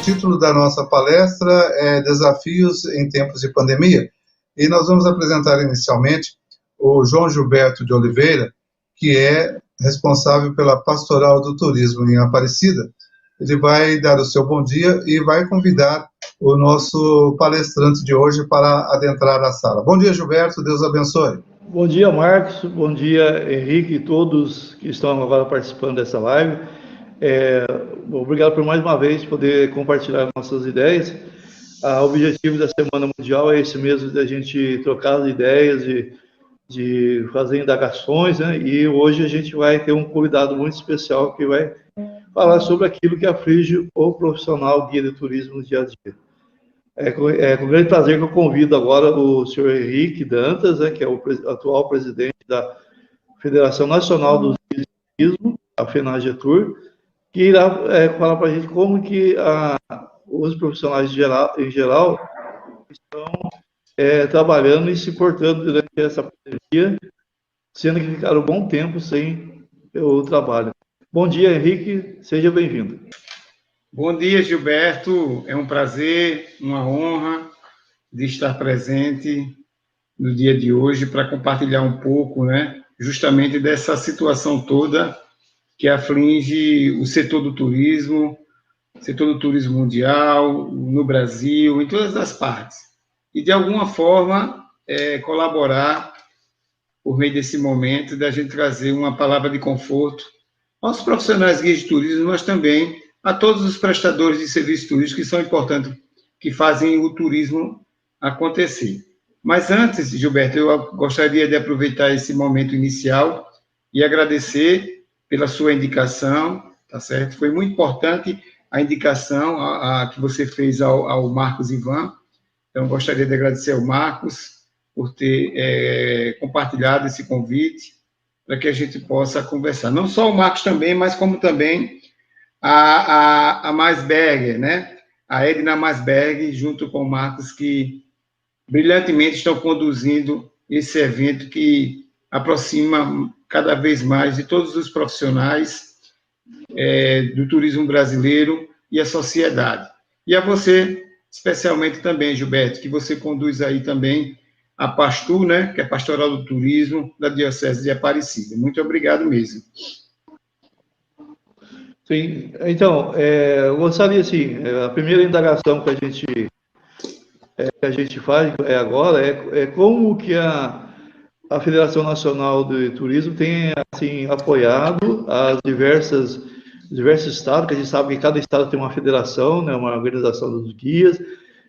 título da nossa palestra é Desafios em Tempos de Pandemia, e nós vamos apresentar inicialmente o João Gilberto de Oliveira, que é responsável pela Pastoral do Turismo em Aparecida. Ele vai dar o seu bom dia e vai convidar o nosso palestrante de hoje para adentrar a sala. Bom dia, Gilberto, Deus abençoe. Bom dia, Marcos, bom dia, Henrique e todos que estão agora participando dessa live. Obrigado por mais uma vez poder compartilhar nossas ideias. O objetivo da Semana Mundial é esse mesmo, da gente trocar as ideias, de fazer indagações, né? E hoje a gente vai ter um convidado muito especial que vai falar sobre aquilo que aflige o profissional guia de turismo no dia a dia. É com grande prazer que eu convido agora o senhor Henrique Dantas, né, que é o atual presidente da Federação Nacional dos Guias de Turismo, a FENAGETUR, que irá falar para a gente como que os profissionais em geral estão trabalhando e se portando durante essa pandemia, sendo que ficaram um bom tempo sem o trabalho. Bom dia, Henrique, seja bem-vindo. Bom dia, Gilberto. É um prazer, uma honra de estar presente no dia de hoje para compartilhar um pouco, né, justamente dessa situação toda que aflige o setor do turismo mundial, no Brasil, em todas as partes. E, de alguma forma, colaborar, por meio desse momento, da gente trazer uma palavra de conforto aos profissionais guias de turismo, mas também a todos os prestadores de serviços turísticos que são importantes, que fazem o turismo acontecer. Mas antes, Gilberto, eu gostaria de aproveitar esse momento inicial e agradecer pela sua indicação, tá certo? Foi muito importante a indicação que você fez ao Marcos Ivan. Então, gostaria de agradecer ao Marcos por ter compartilhado esse convite para que a gente possa conversar. Não só o Marcos também, mas como também a Masberger, né? A Edna Masberger, junto com o Marcos, que brilhantemente estão conduzindo esse evento que aproxima cada vez mais de todos os profissionais do turismo brasileiro e a sociedade. E a você, especialmente também, Gilberto, que você conduz aí também a Pastur, né? Que é a Pastoral do Turismo da Diocese de Aparecida. Muito obrigado mesmo. Sim, então, eu gostaria, assim, a primeira indagação que a gente faz agora é como que a Federação Nacional de Turismo tem, assim, apoiado as diversos estados, que a gente sabe que cada estado tem uma federação, né, uma organização dos guias,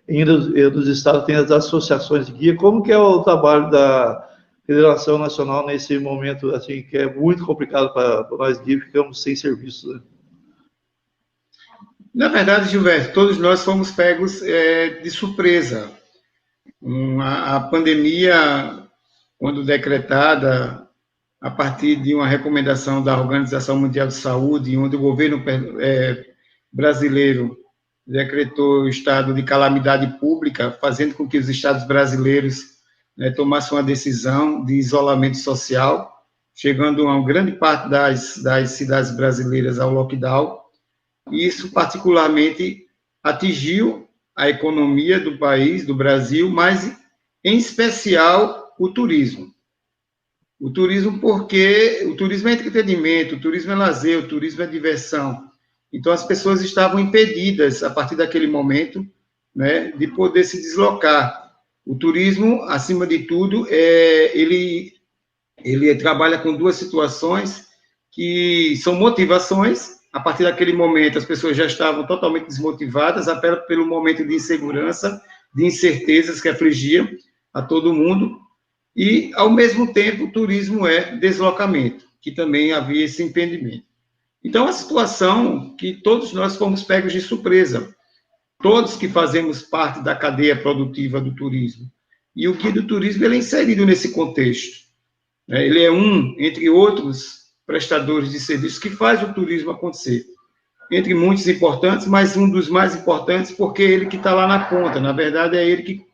e dos estados tem as associações de guia. Como que é o trabalho da Federação Nacional nesse momento, assim, que é muito complicado para nós guias, ficamos sem serviço, né? Na verdade, Gilberto, todos nós fomos pegos de surpresa. A pandemia, quando decretada a partir de uma recomendação da Organização Mundial de Saúde, onde o governo brasileiro decretou o estado de calamidade pública, fazendo com que os estados brasileiros tomassem uma decisão de isolamento social, chegando a uma grande parte das cidades brasileiras ao lockdown. Isso, particularmente, atingiu a economia do país, do Brasil, mas, em especial, o turismo. O turismo porque o turismo é entretenimento, o turismo é lazer, o turismo é diversão. Então, as pessoas estavam impedidas, a partir daquele momento, né, de poder se deslocar. O turismo, acima de tudo, ele trabalha com duas situações que são motivações. A partir daquele momento, as pessoas já estavam totalmente desmotivadas, até pelo momento de insegurança, de incertezas que afligiam a todo mundo. E, ao mesmo tempo, o turismo é deslocamento, que também havia esse impedimento. Então, a situação que todos nós fomos pegos de surpresa, todos que fazemos parte da cadeia produtiva do turismo. E o guia do turismo ele é inserido nesse contexto. Ele é um, entre outros, prestadores de serviços que faz o turismo acontecer. Entre muitos importantes, mas um dos mais importantes, porque é ele que está lá na ponta. Na verdade, é ele que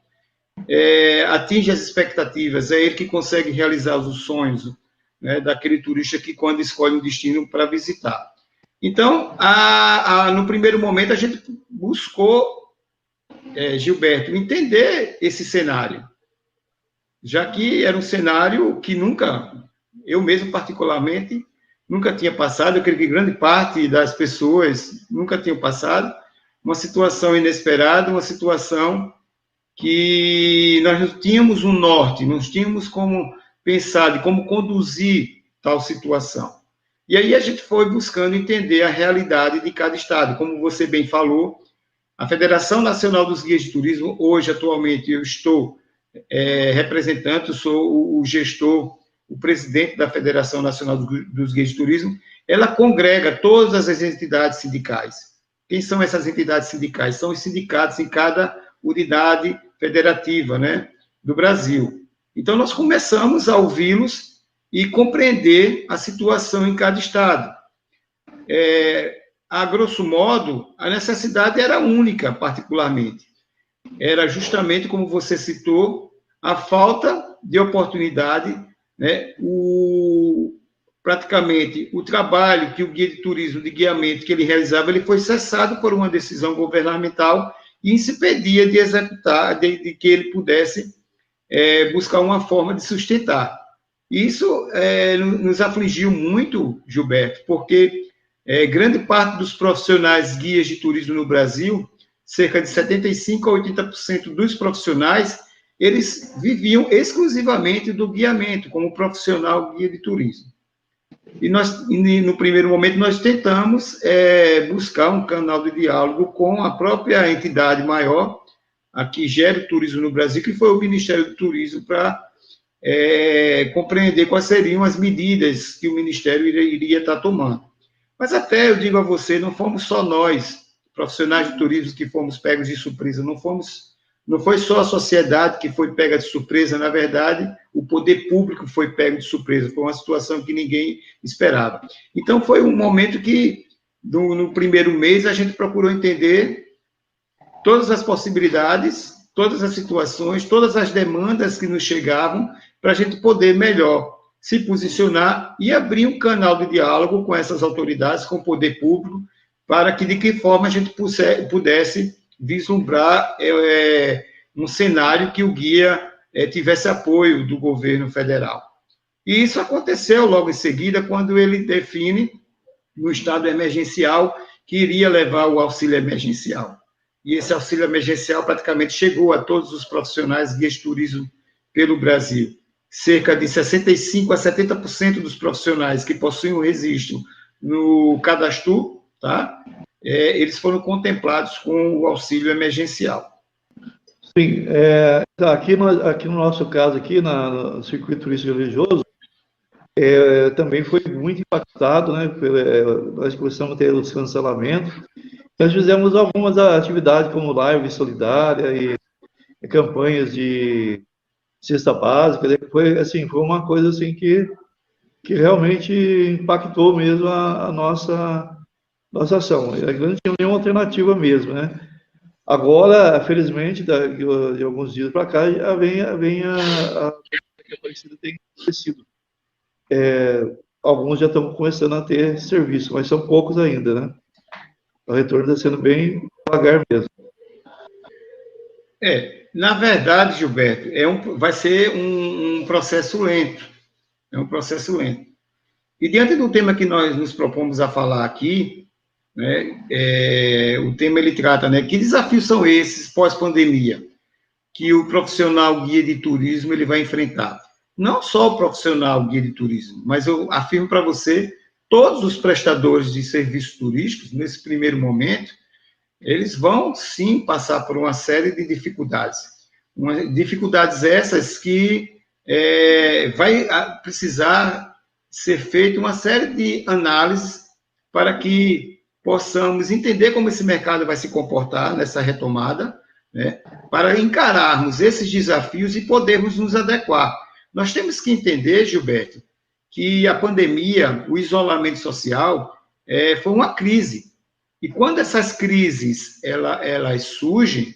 atinge as expectativas, é ele que consegue realizar os sonhos, né, daquele turista que, quando escolhe um destino para visitar. Então, no primeiro momento, a gente buscou, Gilberto, entender esse cenário, já que era um cenário que nunca, eu mesmo particularmente, nunca tinha passado, eu creio que grande parte das pessoas nunca tinham passado, uma situação inesperada, uma situação que nós não tínhamos um norte, não tínhamos como pensar de como conduzir tal situação. E aí a gente foi buscando entender a realidade de cada estado. Como você bem falou, a Federação Nacional dos Guias de Turismo, hoje, atualmente, eu estou representante, eu sou o gestor, o presidente da Federação Nacional dos Guias de Turismo, ela congrega todas as entidades sindicais. Quem são essas entidades sindicais? São os sindicatos em cada unidade federativa, né, do Brasil. Então, nós começamos a ouvi-los e compreender a situação em cada estado. A grosso modo, a necessidade era única, particularmente. Era justamente, como você citou, a falta de oportunidade, né, praticamente o trabalho que o guia de turismo, de guiamento que ele realizava, ele foi cessado por uma decisão governamental e se impedia de executar, de que ele pudesse buscar uma forma de sustentar. Isso nos afligiu muito, Gilberto, porque grande parte dos profissionais guias de turismo no Brasil, cerca de 75% a 80% dos profissionais, eles viviam exclusivamente do guiamento, como profissional guia de turismo. E nós, no primeiro momento, nós tentamos buscar um canal de diálogo com a própria entidade maior, a que gera o turismo no Brasil, que foi o Ministério do Turismo, para compreender quais seriam as medidas que o Ministério iria estar tomando. Mas até, eu digo a você, não fomos só nós, profissionais de turismo, que fomos pegos de surpresa, não foi só a sociedade que foi pega de surpresa, na verdade, o poder público foi pego de surpresa, foi uma situação que ninguém esperava. Então, foi um momento que, no primeiro mês, a gente procurou entender todas as possibilidades, todas as situações, todas as demandas que nos chegavam, para a gente poder melhor se posicionar e abrir um canal de diálogo com essas autoridades, com o poder público, para que, de que forma, a gente pudesse vislumbrar um cenário que o guia tivesse apoio do governo federal. E isso aconteceu logo em seguida, quando ele define, no estado emergencial, que iria levar o auxílio emergencial. E esse auxílio emergencial praticamente chegou a todos os profissionais guias de turismo pelo Brasil. Cerca de 65% a 70% dos profissionais que possuem o registro no cadastro, tá? Eles foram contemplados com o auxílio emergencial. Sim, aqui no nosso caso, aqui no circuito turístico religioso, também foi muito impactado, né? Nós começamos a ter os cancelamentos. Nós fizemos algumas atividades como live solidária e campanhas de cesta básica. Foi uma coisa assim que realmente impactou mesmo a nossa ação. A gente não tinha nenhuma alternativa mesmo, né? Agora, felizmente, de alguns dias para cá, já vem a Aparecida tem crescido. Alguns já estão começando a ter serviço, mas são poucos ainda, né? O retorno está sendo bem devagar mesmo. Na verdade, Gilberto, vai ser um processo lento. É um processo lento. E diante do tema que nós nos propomos a falar aqui, né, o tema ele trata, né, que desafios são esses pós-pandemia que o profissional guia de turismo ele vai enfrentar. Não só o profissional guia de turismo, mas eu afirmo para você, todos os prestadores de serviços turísticos, nesse primeiro momento, eles vão, sim, passar por uma série de dificuldades. Dificuldades essas que vai precisar ser feita uma série de análises para que possamos entender como esse mercado vai se comportar nessa retomada, né, para encararmos esses desafios e podermos nos adequar. Nós temos que entender, Gilberto, que a pandemia, o isolamento social, foi uma crise. E quando essas crises elas surgem,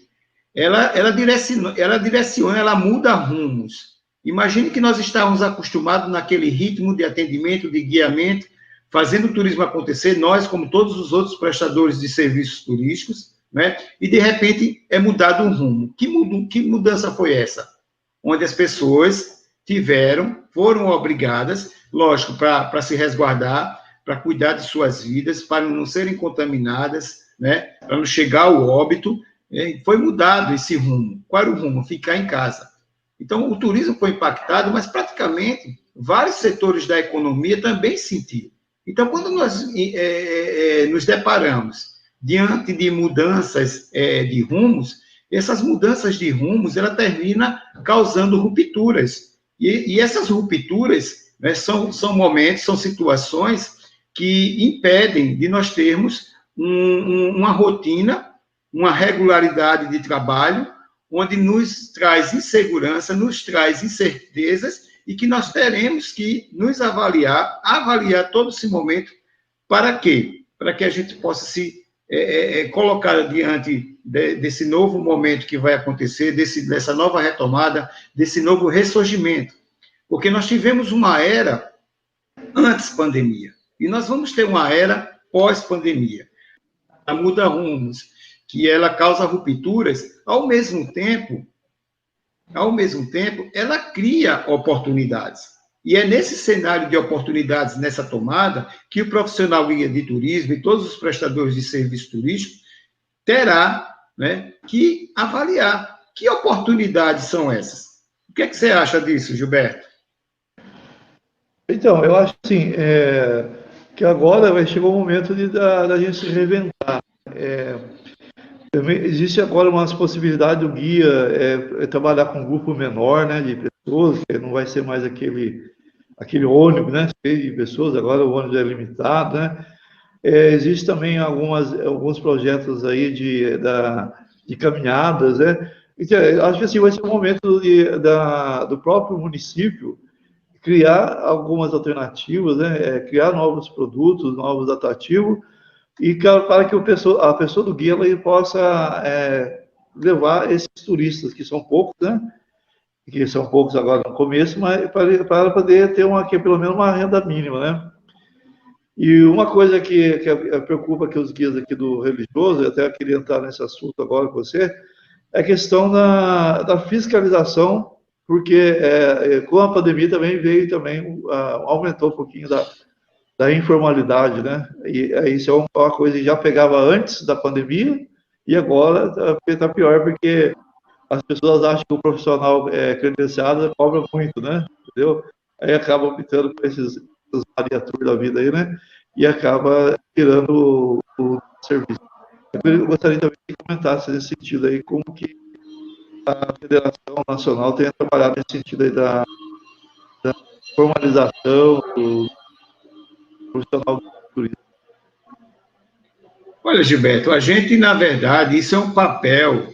ela direciona, ela muda rumos. Imagine que nós estávamos acostumados naquele ritmo de atendimento, de guiamento, fazendo o turismo acontecer, nós, como todos os outros prestadores de serviços turísticos, né? E, de repente, é mudado o rumo. Que mudança foi essa? Onde as pessoas foram obrigadas, lógico, para se resguardar, para cuidar de suas vidas, para não serem contaminadas, né? Para não chegar ao óbito, foi mudado esse rumo. Qual era o rumo? Ficar em casa. Então, o turismo foi impactado, mas praticamente vários setores da economia também sentiram. Então, quando nós nos deparamos diante de mudanças de rumos, essas mudanças de rumos, ela termina causando rupturas. E essas rupturas, né, são momentos, são situações que impedem de nós termos uma rotina, uma regularidade de trabalho, onde nos traz insegurança, nos traz incertezas, e que nós teremos que nos avaliar todo esse momento, para quê? Para que a gente possa se colocar diante desse novo momento que vai acontecer, dessa nova retomada, desse novo ressurgimento. Porque nós tivemos uma era antes pandemia, e nós vamos ter uma era pós-pandemia. Ela muda rumos, que ela causa rupturas, ao mesmo tempo, ela cria oportunidades. E é nesse cenário de oportunidades, nessa tomada, que o profissional guia de turismo e todos os prestadores de serviço turístico terá, né, que avaliar que oportunidades são essas. O que é que você acha disso, Gilberto? Então, eu acho assim, que agora chegou o momento da gente se reinventar. Também existe agora umas possibilidades do guia trabalhar com um grupo menor, né, de pessoas, que não vai ser mais aquele ônibus, né, cheio de pessoas, agora o ônibus é limitado, né. Existe também alguns projetos aí de caminhadas, né. Então, acho que assim, vai ser um momento do próprio município criar algumas alternativas, né, criar novos produtos, novos atrativos, e para que a pessoa do guia ela possa levar esses turistas, que são poucos, né? Que são poucos agora no começo, mas para poder ter pelo menos uma renda mínima, né? E uma coisa que preocupa aqui os guias aqui do religioso, eu até queria entrar nesse assunto agora com você, é a questão da fiscalização, porque com a pandemia também aumentou um pouquinho da informalidade, né? E isso é uma coisa que já pegava antes da pandemia e agora está pior, porque as pessoas acham que o profissional credenciado cobra muito, né? Entendeu? Aí acaba optando por esses variatur da vida aí, né? E acaba tirando o serviço. Eu gostaria também que comentasse nesse sentido aí, como que a Federação Nacional tem trabalhado nesse sentido aí da formalização do profissional do turismo. Olha, Gilberto, a gente, na verdade, isso é um papel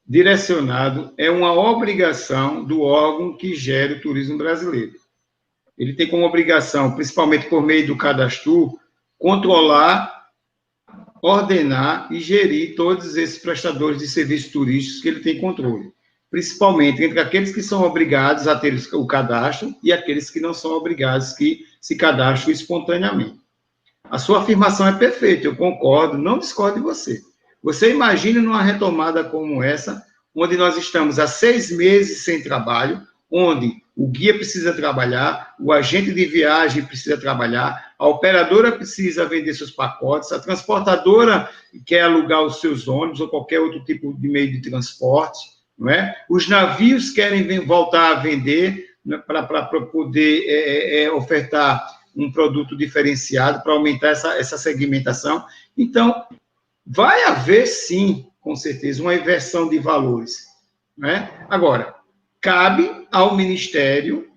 direcionado, é uma obrigação do órgão que gera o turismo brasileiro. Ele tem como obrigação, principalmente por meio do cadastro, controlar, ordenar e gerir todos esses prestadores de serviços turísticos que ele tem controle. Principalmente entre aqueles que são obrigados a ter o cadastro e aqueles que não são obrigados, que se cadastram espontaneamente. A sua afirmação é perfeita, eu concordo, não discordo de você. Você imagina numa retomada como essa, onde nós estamos há 6 meses sem trabalho, onde o guia precisa trabalhar, o agente de viagem precisa trabalhar, a operadora precisa vender seus pacotes, a transportadora quer alugar os seus ônibus ou qualquer outro tipo de meio de transporte, não é? Os navios querem voltar a vender, né, para poder ofertar um produto diferenciado, para aumentar essa segmentação. Então, vai haver, sim, com certeza, uma inversão de valores, né? Agora, cabe ao Ministério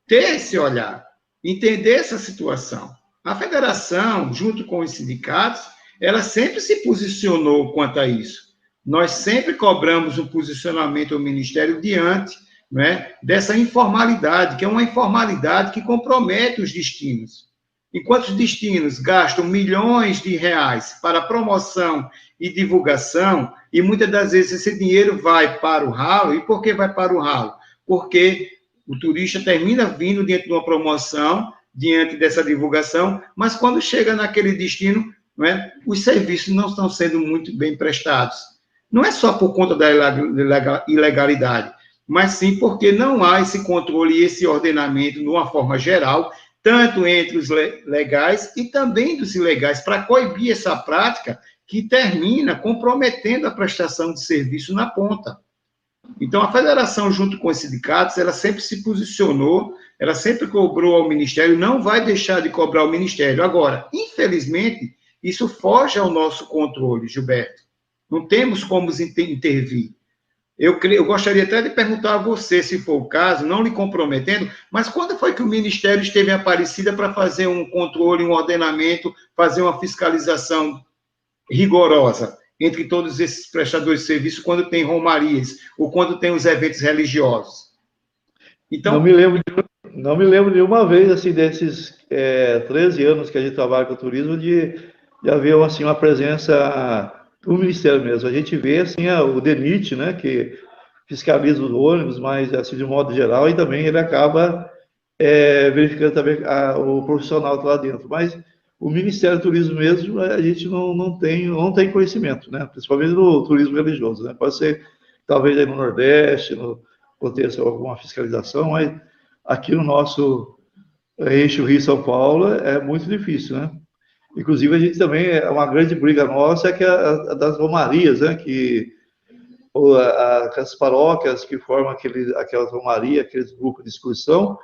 ter esse olhar, entender essa situação. A federação, junto com os sindicatos, ela sempre se posicionou quanto a isso. Nós sempre cobramos um posicionamento ao Ministério diante, né, dessa informalidade, que é uma informalidade que compromete os destinos. Enquanto os destinos gastam milhões de reais para promoção e divulgação, e muitas das vezes esse dinheiro vai para o ralo. E por que vai para o ralo? Porque o turista termina vindo dentro de uma promoção, diante dessa divulgação, mas quando chega naquele destino, não é? Os serviços não estão sendo muito bem prestados. Não é só por conta da ilegalidade, mas sim porque não há esse controle e esse ordenamento, de uma forma geral, tanto entre os legais e também dos ilegais, para coibir essa prática que termina comprometendo a prestação de serviço na ponta. Então, a federação, junto com os sindicatos, ela sempre se posicionou, ela sempre cobrou ao Ministério, não vai deixar de cobrar ao Ministério. Agora, infelizmente, isso foge ao nosso controle, Gilberto. Não temos como intervir. Eu gostaria até de perguntar a você, se for o caso, não lhe comprometendo, mas quando foi que o Ministério esteve em Aparecida para fazer um controle, um ordenamento, fazer uma fiscalização rigorosa entre todos esses prestadores de serviço quando tem romarias ou quando tem os eventos religiosos? Então, não me lembro de uma vez, assim, desses 13 anos que a gente trabalha com o turismo, de haver, assim, uma presença do Ministério mesmo. A gente vê, assim, o DENIT, né, que fiscaliza os ônibus, mas, assim, de modo geral, e também ele acaba verificando também o profissional que está lá dentro. Mas o Ministério do Turismo mesmo, a gente não tem conhecimento, né, principalmente no turismo religioso, né. Pode ser, talvez, aí no Nordeste, aconteça alguma fiscalização, mas aqui no nosso eixo Rio-São Paulo é muito difícil, né? Inclusive, a gente também, uma grande briga nossa é que a das romarias, né? As paróquias que formam aquelas romarias, aqueles grupos de excursão,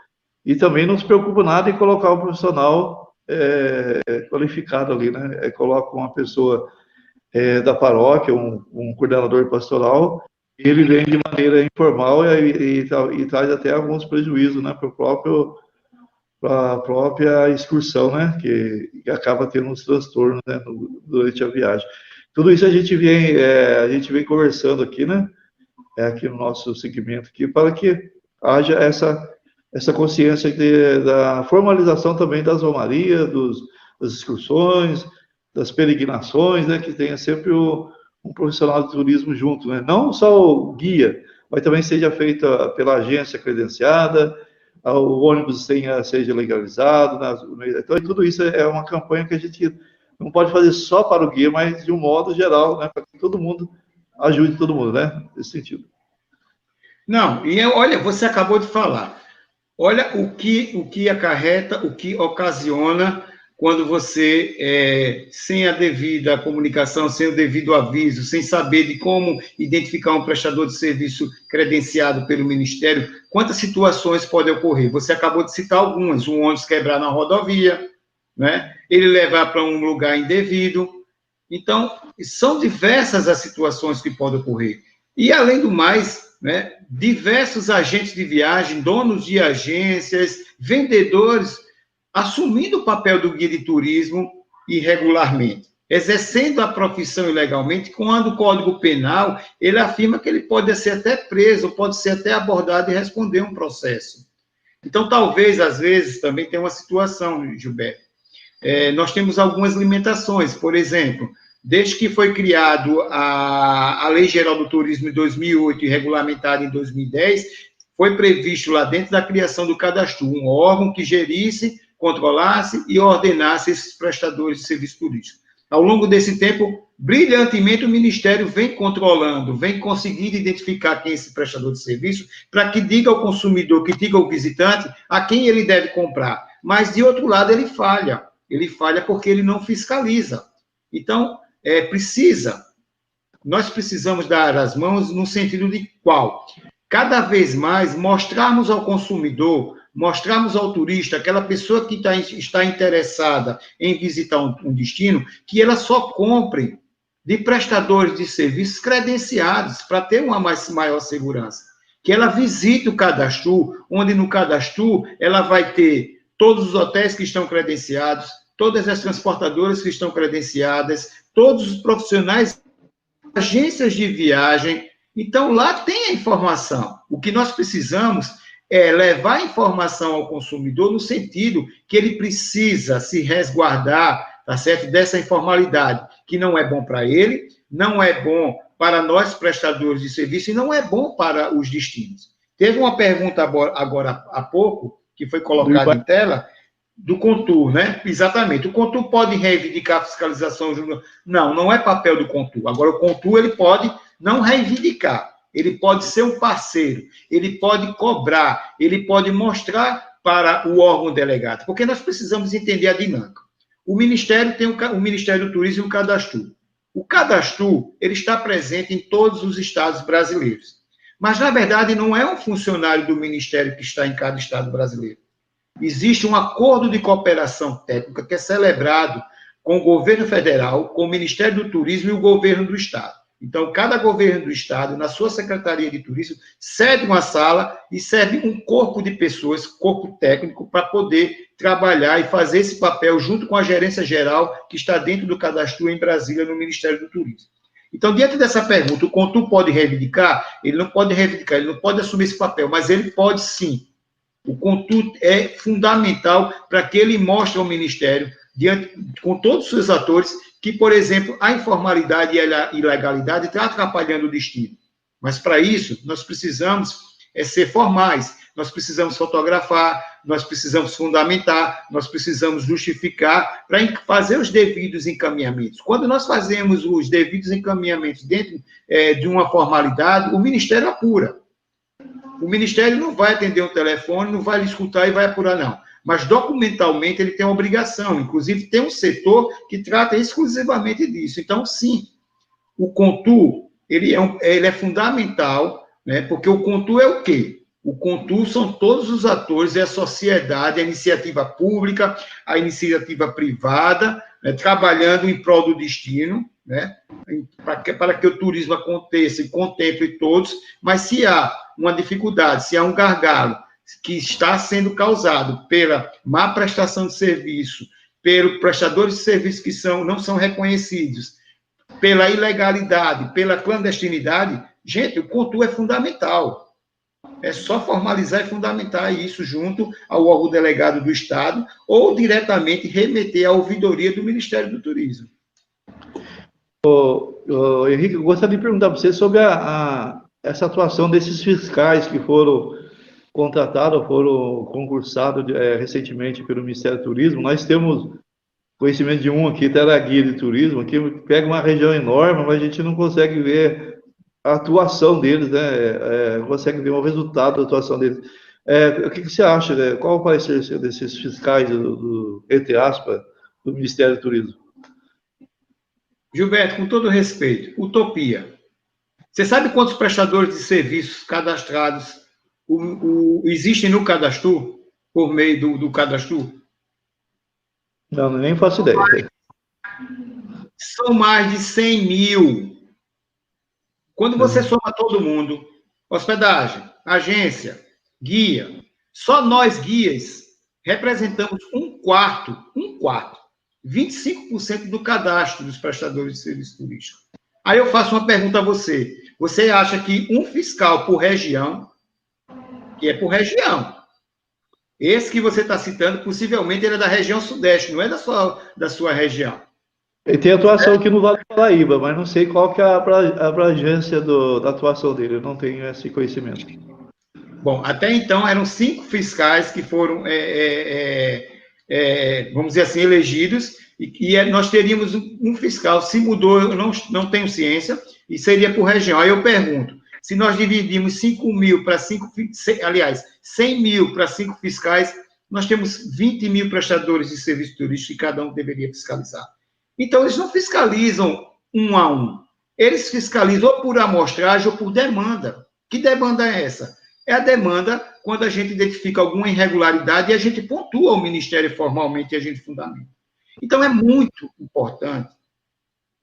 e também não se preocupa nada em colocar um profissional qualificado ali, né? Coloca uma pessoa da paróquia, um coordenador pastoral, ele vem de maneira informal e traz até alguns prejuízos, né, para a própria excursão, né, que acaba tendo uns transtornos, né, durante a viagem. Tudo isso a gente vem conversando aqui, né, aqui no nosso segmento aqui, para que haja essa consciência da formalização também das romarias, das excursões, das peregrinações, né, que tenha sempre um profissional de turismo junto, né? Não só o guia, mas também seja feita pela agência credenciada, o ônibus seja legalizado, né? Então, tudo isso é uma campanha que a gente não pode fazer só para o guia, mas de um modo geral, né? Para que todo mundo ajude todo mundo, né? Nesse sentido. Não, e olha, você acabou de falar. Olha o que acarreta, o que ocasiona quando você, sem a devida comunicação, sem o devido aviso, sem saber de como identificar um prestador de serviço credenciado pelo Ministério, quantas situações podem ocorrer? Você acabou de citar algumas: um ônibus quebrar na rodovia, né? Ele levar para um lugar indevido. Então, são diversas as situações que podem ocorrer. E, além do mais, né, diversos agentes de viagem, donos de agências, vendedores, assumindo o papel do guia de turismo irregularmente, exercendo a profissão ilegalmente, quando o Código Penal, ele afirma que ele pode ser até preso, pode ser até abordado e responder um processo. Então, talvez, às vezes, também tenha uma situação, Gilberto. Nós temos algumas limitações, por exemplo, desde que foi criado a Lei Geral do Turismo em 2008 e regulamentada em 2010, foi previsto lá dentro da criação do cadastro um órgão que gerisse, controlasse e ordenasse esses prestadores de serviço turístico. Ao longo desse tempo, brilhantemente, o Ministério vem controlando, vem conseguindo identificar quem é esse prestador de serviço, para que diga ao consumidor, que diga ao visitante, a quem ele deve comprar. Mas, de outro lado, ele falha porque ele não fiscaliza. Então, nós precisamos dar as mãos no sentido de qual? Cada vez mais mostrarmos ao consumidor, mostrarmos ao turista, aquela pessoa que está interessada em visitar um destino, que ela só compre de prestadores de serviços credenciados, para ter uma maior segurança. Que ela visite o cadastro, onde no cadastro ela vai ter todos os hotéis que estão credenciados, todas as transportadoras que estão credenciadas, todos os profissionais, agências de viagem. Então, lá tem a informação. O que nós precisamos é levar a informação ao consumidor no sentido que ele precisa se resguardar, tá certo, dessa informalidade, que não é bom para ele, não é bom para nós prestadores de serviço e não é bom para os destinos. Teve uma pergunta agora há pouco, que foi colocada em tela, Do Contur, né? Exatamente. O Contur pode reivindicar a fiscalização. Não é papel do Contur. Agora, o Contur ele pode não reivindicar, ele pode ser um parceiro, ele pode cobrar, ele pode mostrar para o órgão delegado, porque nós precisamos entender a dinâmica. O Ministério tem o Ministério do Turismo e o Cadastro. O Cadastro ele está presente em todos os estados brasileiros, mas, na verdade, não é um funcionário do Ministério que está em cada estado brasileiro. Existe um acordo de cooperação técnica que é celebrado com o governo federal, com o Ministério do Turismo e o governo do estado. Então, cada governo do estado, na sua Secretaria de Turismo, cede uma sala e cede um corpo de pessoas, corpo técnico, para poder trabalhar e fazer esse papel junto com a gerência geral que está dentro do Cadastro em Brasília, no Ministério do Turismo. Então, diante dessa pergunta, o Contur pode reivindicar? Ele não pode reivindicar, ele não pode assumir esse papel, mas ele pode sim. O Contur é fundamental para que ele mostre ao Ministério, com todos os seus atores, que, por exemplo, a informalidade e a ilegalidade está atrapalhando o destino. Mas, para isso, nós precisamos ser formais, nós precisamos fotografar, nós precisamos fundamentar, nós precisamos justificar para fazer os devidos encaminhamentos. Quando nós fazemos os devidos encaminhamentos dentro de uma formalidade, o Ministério apura. O Ministério não vai atender um telefone, não vai lhe escutar e vai apurar, não. Mas, documentalmente, ele tem uma obrigação. Inclusive, tem um setor que trata exclusivamente disso. Então, sim, o Contur, ele é fundamental, né? Porque o Contur é o quê? O Contur são todos os atores, é a sociedade, a iniciativa pública, a iniciativa privada, né? Trabalhando em prol do destino, né? Para que o turismo aconteça e contemple todos, mas se há uma dificuldade, se há um gargalo que está sendo causado pela má prestação de serviço, pelos prestadores de serviço que não são reconhecidos, pela ilegalidade, pela clandestinidade, gente, o Contur é fundamental. É só formalizar e fundamentar isso junto ao órgão delegado do Estado ou diretamente remeter à ouvidoria do Ministério do Turismo. Henrique, eu gostaria de perguntar para você sobre essa atuação desses fiscais que foram contratados, foram concursados recentemente pelo Ministério do Turismo. Nós temos conhecimento de um aqui, Guia de Turismo, que pega uma região enorme, mas a gente não consegue ver a atuação deles, né? Não consegue ver o resultado da atuação deles. O que você acha, né? Qual o parecer desses fiscais entre aspas, do Ministério do Turismo? Gilberto, com todo respeito, utopia. Você sabe quantos prestadores de serviços cadastrados existem no Cadastro, por meio do Cadastro? Não, nem faço ideia. São mais de 100 mil. Quando você soma todo mundo, hospedagem, agência, guia, só nós guias representamos um quarto, 25% do cadastro dos prestadores de serviço turístico. Aí eu faço uma pergunta a você. Você acha que um fiscal por região, que é por região, esse que você está citando, possivelmente ele é da região sudeste, não é da sua região. Ele tem atuação aqui no Vale do Paraíba, mas não sei qual que é a abrangência da atuação dele, eu não tenho esse conhecimento. Bom, até então eram 5 fiscais que foram, vamos dizer assim, elegidos, e nós teríamos um fiscal, se mudou, eu não tenho ciência, e seria por região. Aí eu pergunto, se nós dividimos 5 mil para 5, aliás, 100 mil para 5 fiscais, nós temos 20 mil prestadores de serviço turístico e cada um deveria fiscalizar. Então, eles não fiscalizam um a um. Eles fiscalizam ou por amostragem ou por demanda. Que demanda é essa? É a demanda quando a gente identifica alguma irregularidade e a gente pontua ao Ministério formalmente e a gente fundamenta. Então, é muito importante,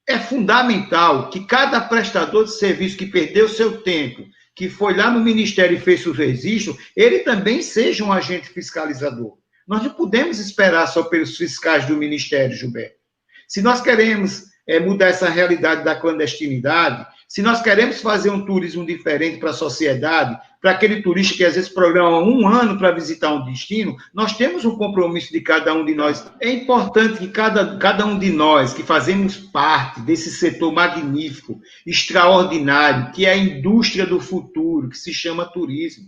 é fundamental que cada prestador de serviço que perdeu seu tempo, que foi lá no Ministério e fez o registro, ele também seja um agente fiscalizador. Nós não podemos esperar só pelos fiscais do Ministério, Gilberto. Se nós queremos mudar essa realidade da clandestinidade, se nós queremos fazer um turismo diferente para a sociedade, para aquele turista que às vezes programa 1 ano para visitar um destino, nós temos um compromisso de cada um de nós. É importante que cada um de nós que fazemos parte desse setor magnífico, extraordinário, que é a indústria do futuro, que se chama turismo.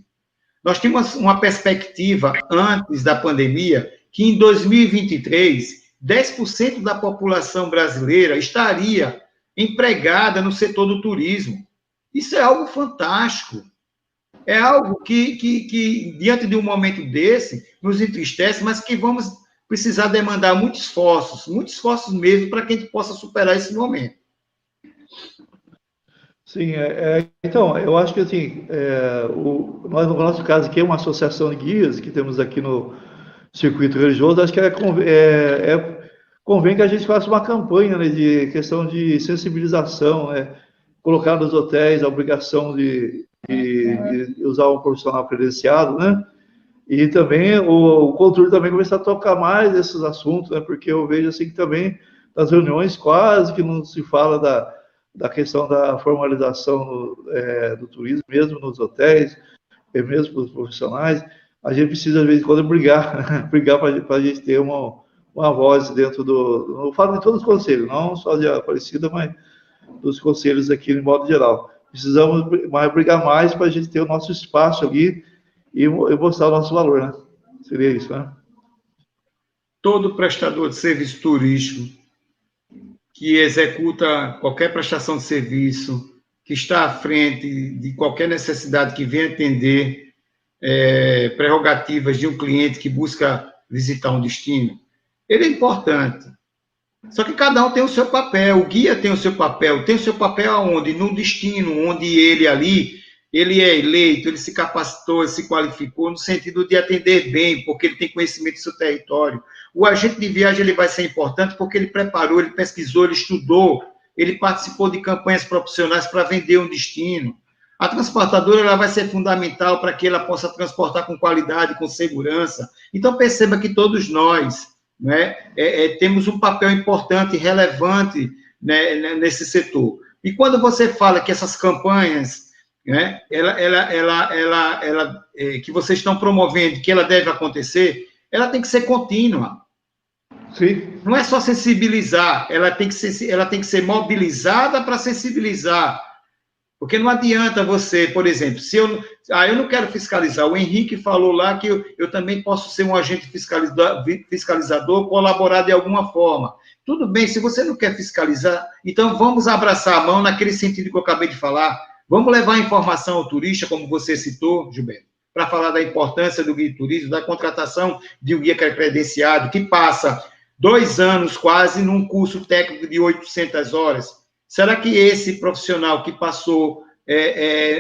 Nós tínhamos uma perspectiva antes da pandemia que em 2023, 10% da população brasileira estaria empregada no setor do turismo. Isso é algo fantástico. É algo que diante de um momento desse, nos entristece, mas que vamos precisar demandar muitos esforços mesmo, para que a gente possa superar esse momento. Sim, então, eu acho que assim, nós, no nosso caso aqui, é uma associação de guias que temos aqui no circuito religioso, acho que convém que a gente faça uma campanha, né, de questão de sensibilização, né, colocar nos hotéis a obrigação de usar um profissional credenciado, né, e também o controle também começar a tocar mais esses assuntos, né, porque eu vejo assim que também nas reuniões quase que não se fala da questão da formalização do turismo, mesmo nos hotéis, mesmo para os profissionais. A gente precisa, de vez em quando, brigar para a gente ter uma voz dentro eu falo de todos os conselhos, não só de Aparecida, mas dos conselhos aqui, de modo geral. Precisamos brigar mais para a gente ter o nosso espaço ali e mostrar o nosso valor, né? Seria isso, né? Todo prestador de serviço turístico que executa qualquer prestação de serviço, que está à frente de qualquer necessidade que venha atender prerrogativas de um cliente que busca visitar um destino, ele é importante. Só que cada um tem o seu papel, o guia tem o seu papel aonde? No destino, onde ele é eleito, ele se capacitou, ele se qualificou no sentido de atender bem, porque ele tem conhecimento do seu território. O agente de viagem ele vai ser importante porque ele preparou, ele pesquisou, ele estudou, ele participou de campanhas profissionais para vender um destino. A transportadora ela vai ser fundamental para que ela possa transportar com qualidade, com segurança. Então, perceba que todos nós, né, temos um papel importante, relevante, né, nesse setor. E quando você fala que essas campanhas, né, que vocês estão promovendo, que ela deve acontecer, ela tem que ser contínua. Sim. Não é só sensibilizar, ela tem que ser mobilizada para sensibilizar. Porque não adianta você, por exemplo, se eu não quero fiscalizar, o Henrique falou lá que eu também posso ser um agente fiscalizador, colaborar de alguma forma. Tudo bem, se você não quer fiscalizar, então vamos abraçar a mão naquele sentido que eu acabei de falar, vamos levar informação ao turista, como você citou, Gilberto, para falar da importância do guia de turismo, da contratação de um guia credenciado, que passa 2 anos quase num curso técnico de 800 horas. Será que esse profissional que passou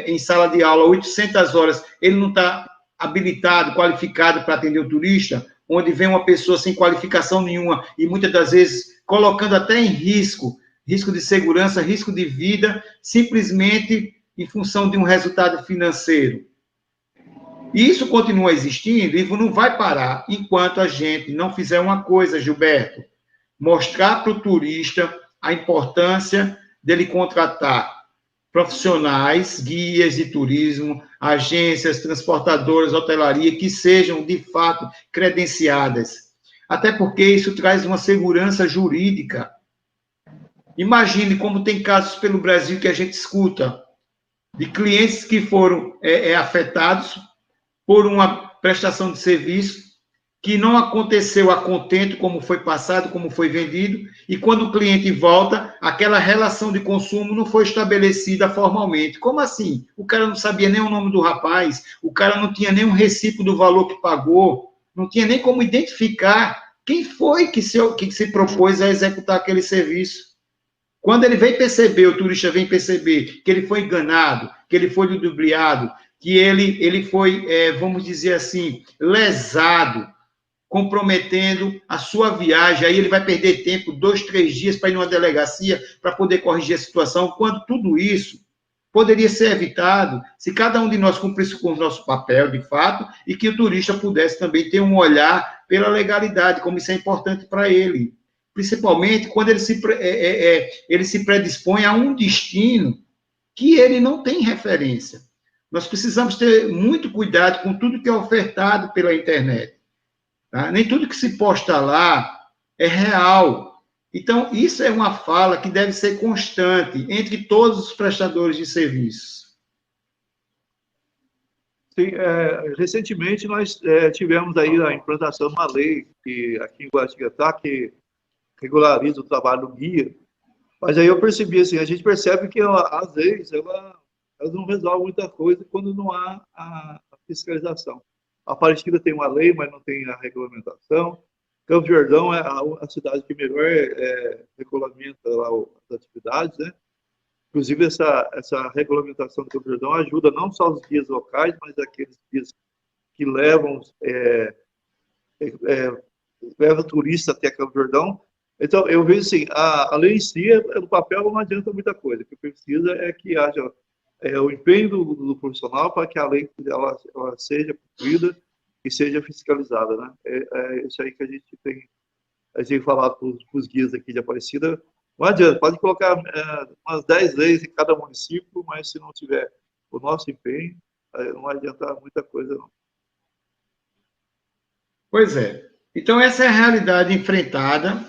em sala de aula 800 horas, ele não está habilitado, qualificado para atender o turista, onde vem uma pessoa sem qualificação nenhuma e muitas das vezes colocando até em risco de segurança, risco de vida, simplesmente em função de um resultado financeiro? E isso continua existindo e não vai parar enquanto a gente não fizer uma coisa, Gilberto, mostrar para o turista a importância dele contratar profissionais, guias de turismo, agências, transportadoras, hotelaria, que sejam, de fato, credenciadas. Até porque isso traz uma segurança jurídica. Imagine como tem casos pelo Brasil que a gente escuta, de clientes que foram afetados por uma prestação de serviço que não aconteceu a contento, como foi passado, como foi vendido, e quando o cliente volta, aquela relação de consumo não foi estabelecida formalmente. Como assim? O cara não sabia nem o nome do rapaz, o cara não tinha nem um recibo do valor que pagou, não tinha nem como identificar quem foi que se propôs a executar aquele serviço. Quando ele vem perceber, o turista vem perceber que ele foi enganado, que ele foi ludibriado, que ele foi, vamos dizer assim, lesado, comprometendo a sua viagem, aí ele vai perder tempo, 2, 3 dias para ir numa delegacia para poder corrigir a situação, quando tudo isso poderia ser evitado se cada um de nós cumprisse com o nosso papel, de fato, e que o turista pudesse também ter um olhar pela legalidade, como isso é importante para ele. Principalmente quando ele se predispõe a um destino que ele não tem referência. Nós precisamos ter muito cuidado com tudo que é ofertado pela internet. Tá? Nem tudo que se posta lá é real. Então, isso é uma fala que deve ser constante entre todos os prestadores de serviços. Sim, recentemente nós tivemos aí a implantação de uma lei que, aqui em Guaratinguetá, que regulariza o trabalho do guia, mas aí eu percebi assim, a gente percebe que as leis, elas não resolvem muita coisa quando não há a fiscalização. A Aparecida tem uma lei, mas não tem a regulamentação. Campos do Jordão é a cidade que melhor regulamenta lá as atividades, né? Inclusive, essa regulamentação do Campos do Jordão ajuda não só os guias locais, mas aqueles guias que levam turistas até Campos do Jordão. Então, eu vejo assim, a lei em si, no papel, não adianta muita coisa. O que precisa é que haja o empenho do profissional para que a lei ela seja cumprida e seja fiscalizada, né? É isso aí que a gente tem falado para os guias aqui de Aparecida. Não adianta, pode colocar umas 10 leis em cada município, mas se não tiver o nosso empenho, não adianta muita coisa, não. Pois é. Então, essa é a realidade enfrentada,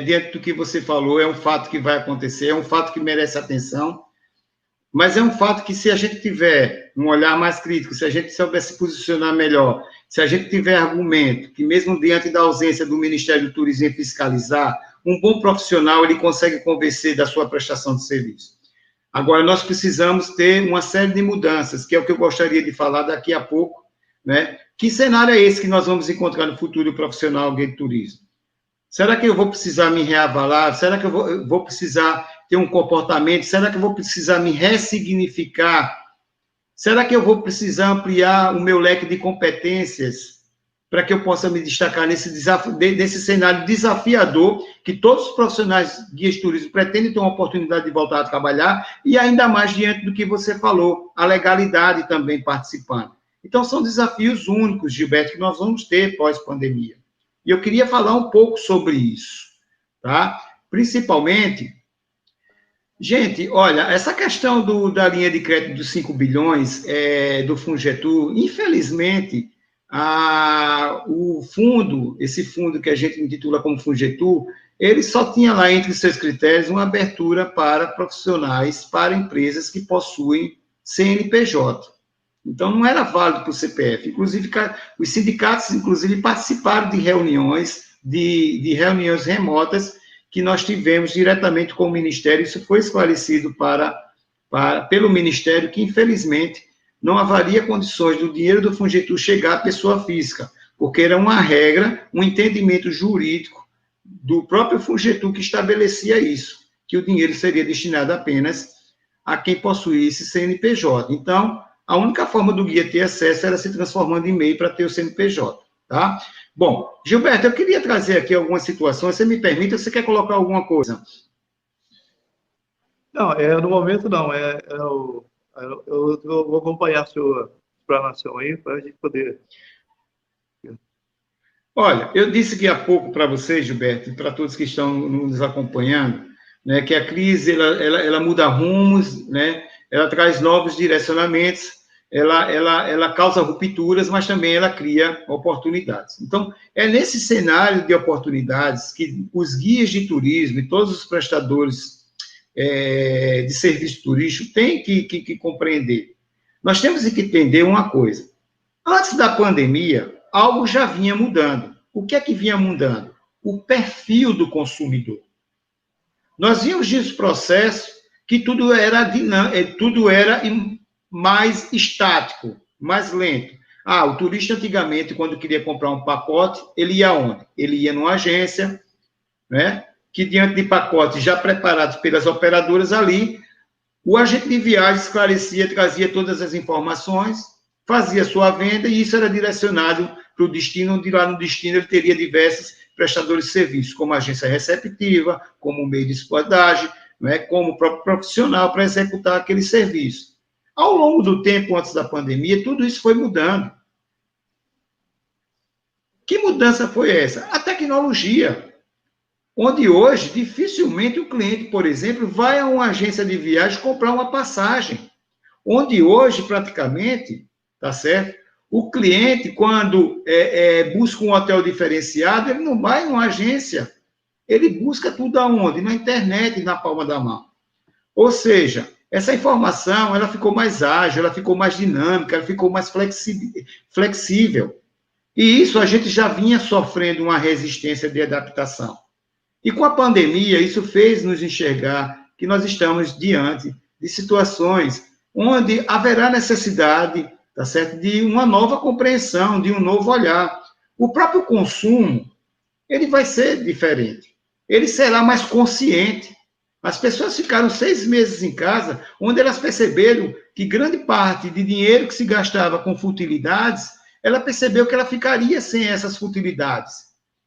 diante do que você falou, é um fato que vai acontecer, é um fato que merece atenção, mas é um fato que, se a gente tiver um olhar mais crítico, se a gente souber se posicionar melhor, se a gente tiver argumento, que mesmo diante da ausência do Ministério do Turismo em fiscalizar, um bom profissional, ele consegue convencer da sua prestação de serviço. Agora, nós precisamos ter uma série de mudanças, que é o que eu gostaria de falar daqui a pouco, né? Que cenário é esse que nós vamos encontrar no futuro profissional guia de turismo? Será que eu vou precisar me reavalar? Será que eu vou precisar ter um comportamento? Será que eu vou precisar me ressignificar? Será que eu vou precisar ampliar o meu leque de competências para que eu possa me destacar nesse cenário desafiador que todos os profissionais guias de turismo pretendem ter uma oportunidade de voltar a trabalhar, e ainda mais diante do que você falou, a legalidade também participando. Então, são desafios únicos, Gilberto, que nós vamos ter pós-pandemia. E eu queria falar um pouco sobre isso, tá? Principalmente, gente, olha, essa questão da linha de crédito dos 5 bilhões do Fungetur, infelizmente, esse fundo que a gente intitula como Fungetur, ele só tinha lá entre seus critérios uma abertura para profissionais, para empresas que possuem CNPJ. Então, não era válido para o CPF. Inclusive, os sindicatos, inclusive, participaram de reuniões, de reuniões remotas que nós tivemos diretamente com o Ministério. Isso foi esclarecido pelo Ministério, que, infelizmente, não haveria condições do dinheiro do Fungetur chegar à pessoa física, porque era uma regra, um entendimento jurídico do próprio Fungetur que estabelecia isso, que o dinheiro seria destinado apenas a quem possuísse CNPJ. Então, a única forma do guia ter acesso era se transformando em MEI para ter o CNPJ, tá? Bom, Gilberto, eu queria trazer aqui algumas situações, você me permite, você quer colocar alguma coisa? Não, no momento não, eu vou acompanhar a sua explanação aí, para a gente poder... Olha, eu disse aqui há pouco para vocês, Gilberto, e para todos que estão nos acompanhando, né, que a crise, ela muda rumos, né, ela traz novos direcionamentos, ela causa rupturas, mas também ela cria oportunidades. Então, é nesse cenário de oportunidades que os guias de turismo e todos os prestadores de serviço turístico têm que compreender. Nós temos que entender uma coisa. Antes da pandemia, algo já vinha mudando. O que é que vinha mudando? O perfil do consumidor. Nós vimos nesse processo que tudo era mais estático, mais lento. O turista antigamente, quando queria comprar um pacote, ele ia onde? Ele ia numa agência, né? Que diante de pacotes já preparados pelas operadoras ali, o agente de viagem esclarecia, trazia todas as informações, fazia sua venda, e isso era direcionado para o destino, onde lá no destino ele teria diversos prestadores de serviços, como agência receptiva, como meio de hospedagem, né, como o próprio profissional para executar aquele serviço. Ao longo do tempo, antes da pandemia, tudo isso foi mudando. Que mudança foi essa? A tecnologia, onde hoje, dificilmente o cliente, por exemplo, vai a uma agência de viagem comprar uma passagem. Onde hoje, praticamente, tá certo? O cliente, quando busca um hotel diferenciado, ele não vai numa agência. Ele busca tudo aonde? Na internet, na palma da mão. Ou seja, essa informação, ela ficou mais ágil, ela ficou mais dinâmica, ela ficou mais flexível. E isso a gente já vinha sofrendo uma resistência de adaptação. E com a pandemia, isso fez nos enxergar que nós estamos diante de situações onde haverá necessidade, tá certo, de uma nova compreensão, de um novo olhar. O próprio consumo, ele vai ser diferente. Ele será mais consciente. As pessoas ficaram 6 meses em casa, onde elas perceberam que grande parte de dinheiro que se gastava com futilidades, ela percebeu que ela ficaria sem essas futilidades.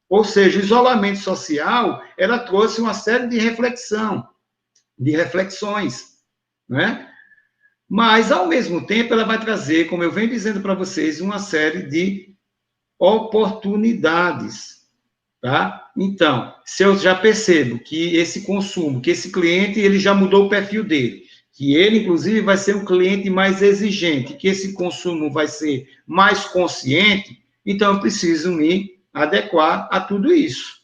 Ou seja, o isolamento social, ela trouxe uma série de reflexões, né? Mas, ao mesmo tempo, ela vai trazer, como eu venho dizendo para vocês, uma série de oportunidades, tá? Então, se eu já percebo que esse consumo, que esse cliente, ele já mudou o perfil dele, que ele, inclusive, vai ser um cliente mais exigente, que esse consumo vai ser mais consciente, então eu preciso me adequar a tudo isso,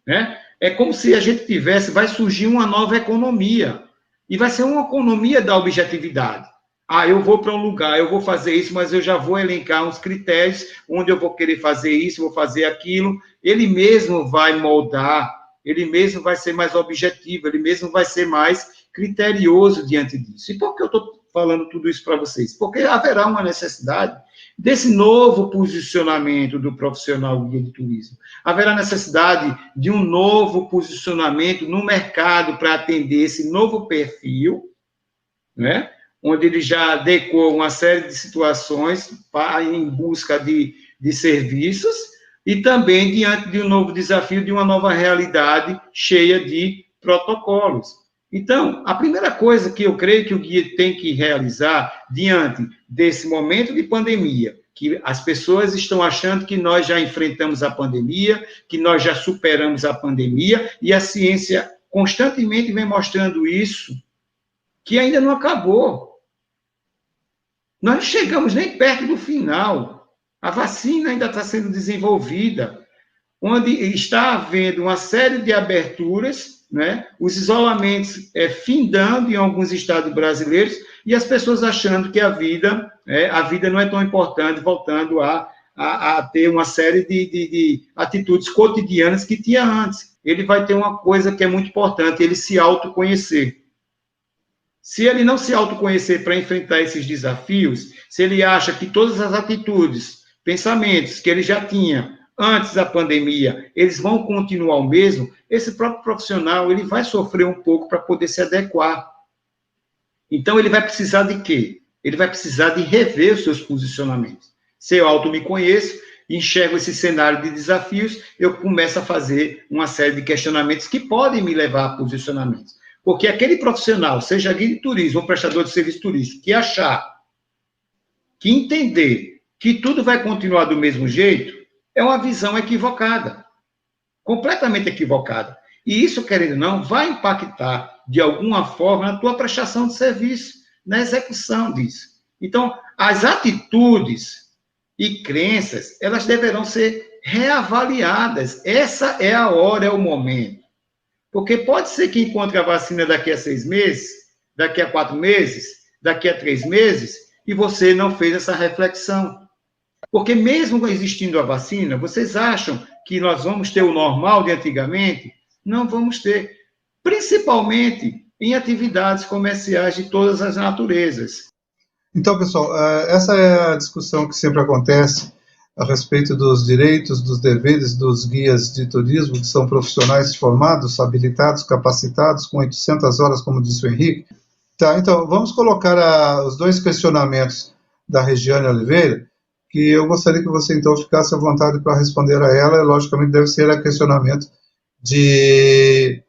né? É como se a gente vai surgir uma nova economia, e vai ser uma economia da objetividade. Eu vou para um lugar, eu vou fazer isso, mas eu já vou elencar uns critérios onde eu vou querer fazer isso, vou fazer aquilo. Ele mesmo vai moldar, ele mesmo vai ser mais objetivo, ele mesmo vai ser mais criterioso diante disso. E por que eu estou falando tudo isso para vocês? Porque haverá uma necessidade desse novo posicionamento do profissional guia de turismo. Haverá necessidade de um novo posicionamento no mercado para atender esse novo perfil, né? Onde ele já adequou uma série de situações em busca de serviços e também diante de um novo desafio, de uma nova realidade cheia de protocolos. Então, a primeira coisa que eu creio que o guia tem que realizar diante desse momento de pandemia, que as pessoas estão achando que nós já enfrentamos a pandemia, que nós já superamos a pandemia, e a ciência constantemente vem mostrando isso, que ainda não acabou. Nós não chegamos nem perto do final. A vacina ainda está sendo desenvolvida, onde está havendo uma série de aberturas, né? Os isolamentos findando em alguns estados brasileiros, e as pessoas achando que a vida não é tão importante, voltando a ter uma série de atitudes cotidianas que tinha antes. Ele vai ter uma coisa que é muito importante, ele se autoconhecer. Se ele não se autoconhecer para enfrentar esses desafios, se ele acha que todas as atitudes, pensamentos que ele já tinha antes da pandemia, eles vão continuar o mesmo, esse próprio profissional, ele vai sofrer um pouco para poder se adequar. Então, ele vai precisar de quê? Ele vai precisar de rever os seus posicionamentos. Se eu me conheço, enxergo esse cenário de desafios, eu começo a fazer uma série de questionamentos que podem me levar a posicionamentos. Porque aquele profissional, seja guia de turismo ou prestador de serviço turístico, que achar, que entender que tudo vai continuar do mesmo jeito, é uma visão equivocada, completamente equivocada. E isso, querendo ou não, vai impactar, de alguma forma, na tua prestação de serviço, na execução disso. Então, as atitudes e crenças, elas deverão ser reavaliadas. Essa é a hora, é o momento. Porque pode ser que encontre a vacina daqui a 6 meses, daqui a 4 meses, daqui a 3 meses, e você não fez essa reflexão. Porque mesmo existindo a vacina, vocês acham que nós vamos ter o normal de antigamente? Não vamos ter. Principalmente em atividades comerciais de todas as naturezas. Então, pessoal, essa é a discussão que sempre acontece a respeito dos direitos, dos deveres dos guias de turismo, que são profissionais formados, habilitados, capacitados, com 800 horas, como disse o Henrique. Tá, então, vamos colocar os 2 questionamentos da Regiane Oliveira, que eu gostaria que você, então, ficasse à vontade para responder a ela. Logicamente, deve ser a questionamento de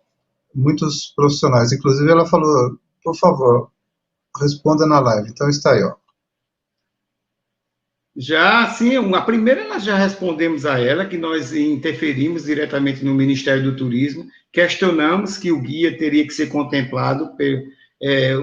muitos profissionais. Inclusive, ela falou, por favor, responda na live. Então, está aí, ó. Já, sim, a primeira nós já respondemos a ela, que nós interferimos diretamente no Ministério do Turismo, questionamos que o guia teria que ser contemplado pelo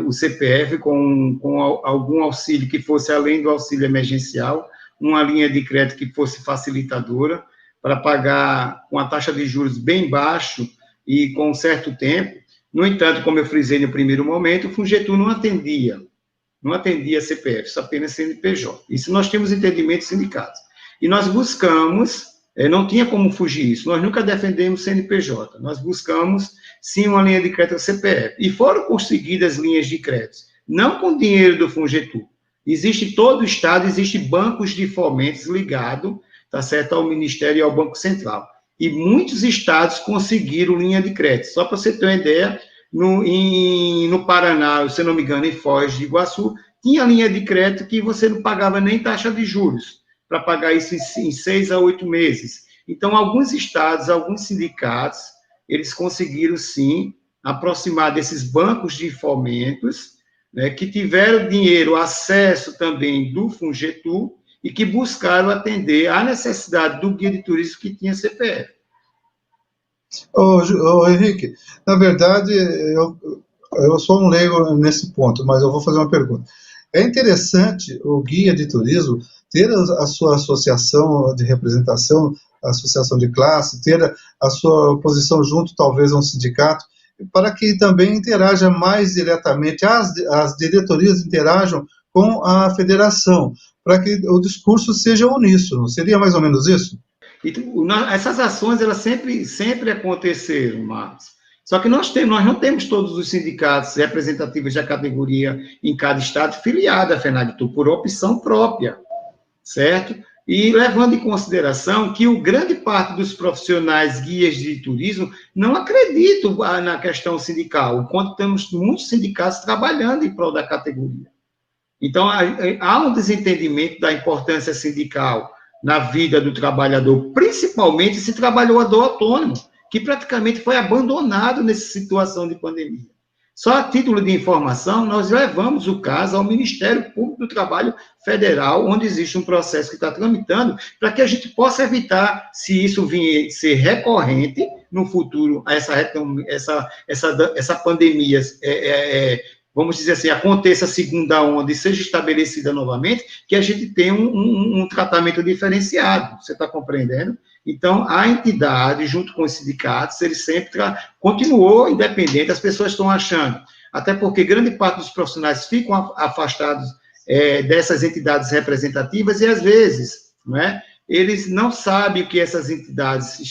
o CPF com algum auxílio que fosse além do auxílio emergencial, uma linha de crédito que fosse facilitadora, para pagar com a taxa de juros bem baixo e com um certo tempo, No entanto, como eu frisei no primeiro momento, o FUNGETU não atendia CPFs, apenas CNPJ. Isso nós temos entendimento sindicatos. E nós buscamos, não tinha como fugir isso, nós nunca defendemos CNPJ, nós buscamos, sim, uma linha de crédito CPF. E foram conseguidas linhas de crédito, não com dinheiro do FUNGETU. Existe todo o Estado, existe bancos de fomentos ligados, tá certo, ao Ministério e ao Banco Central. E muitos estados conseguiram linha de crédito. Só para você ter uma ideia, no Paraná, se não me engano, em Foz de Iguaçu, tinha linha de crédito que você não pagava nem taxa de juros, para pagar isso em 6 a 8 meses. Então, alguns estados, alguns sindicatos, eles conseguiram, sim, aproximar desses bancos de fomentos, né, que tiveram dinheiro, acesso também do FUNGETU, e que buscaram atender à necessidade do guia de turismo que tinha CPF. Henrique, na verdade, eu sou um leigo nesse ponto, mas eu vou fazer uma pergunta. É interessante o guia de turismo ter a sua associação de representação, a associação de classe, ter a sua posição junto, talvez, a um sindicato, para que também interaja mais diretamente, as diretorias interajam com a federação, para que o discurso seja uníssono. Seria mais ou menos isso? Essas ações, elas sempre aconteceram, Marcos. Só que nós não temos todos os sindicatos representativos da categoria em cada estado filiado à FENAGTU, por opção própria, certo? E levando em consideração que grande parte dos profissionais guias de turismo não acreditam na questão sindical, enquanto temos muitos sindicatos trabalhando em prol da categoria. Então, há um desentendimento da importância sindical na vida do trabalhador, principalmente esse trabalhador autônomo, que praticamente foi abandonado nessa situação de pandemia. Só a título de informação, nós levamos o caso ao Ministério Público do Trabalho Federal, onde existe um processo que está tramitando, para que a gente possa evitar, se isso vier ser recorrente no futuro, essa pandemia, vamos dizer assim, aconteça a segunda onda e seja estabelecida novamente, que a gente tenha um tratamento diferenciado, você está compreendendo? Então, a entidade, junto com os sindicatos, ele sempre continuou independente, as pessoas estão achando, até porque grande parte dos profissionais ficam afastados dessas entidades representativas e, às vezes, né, eles não sabem que essas entidades que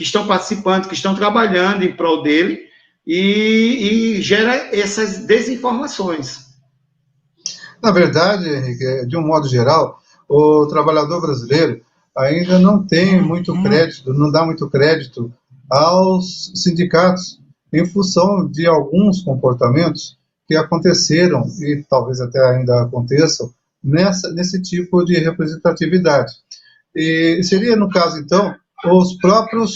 estão participando, que estão trabalhando em prol dele, e gera essas desinformações. Na verdade, Henrique, de um modo geral, o trabalhador brasileiro ainda não tem muito crédito, não dá muito crédito aos sindicatos, em função de alguns comportamentos que aconteceram, e talvez até ainda aconteçam, nesse tipo de representatividade. E seria, no caso, então, os próprios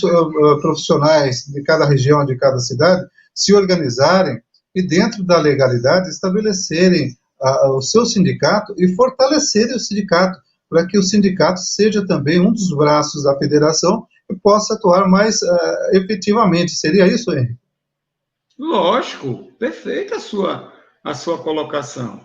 profissionais de cada região, de cada cidade, se organizarem e, dentro da legalidade, estabelecerem o seu sindicato e fortalecerem o sindicato, para que o sindicato seja também um dos braços da federação e possa atuar mais efetivamente. Seria isso, Henrique? Lógico, perfeita a sua colocação.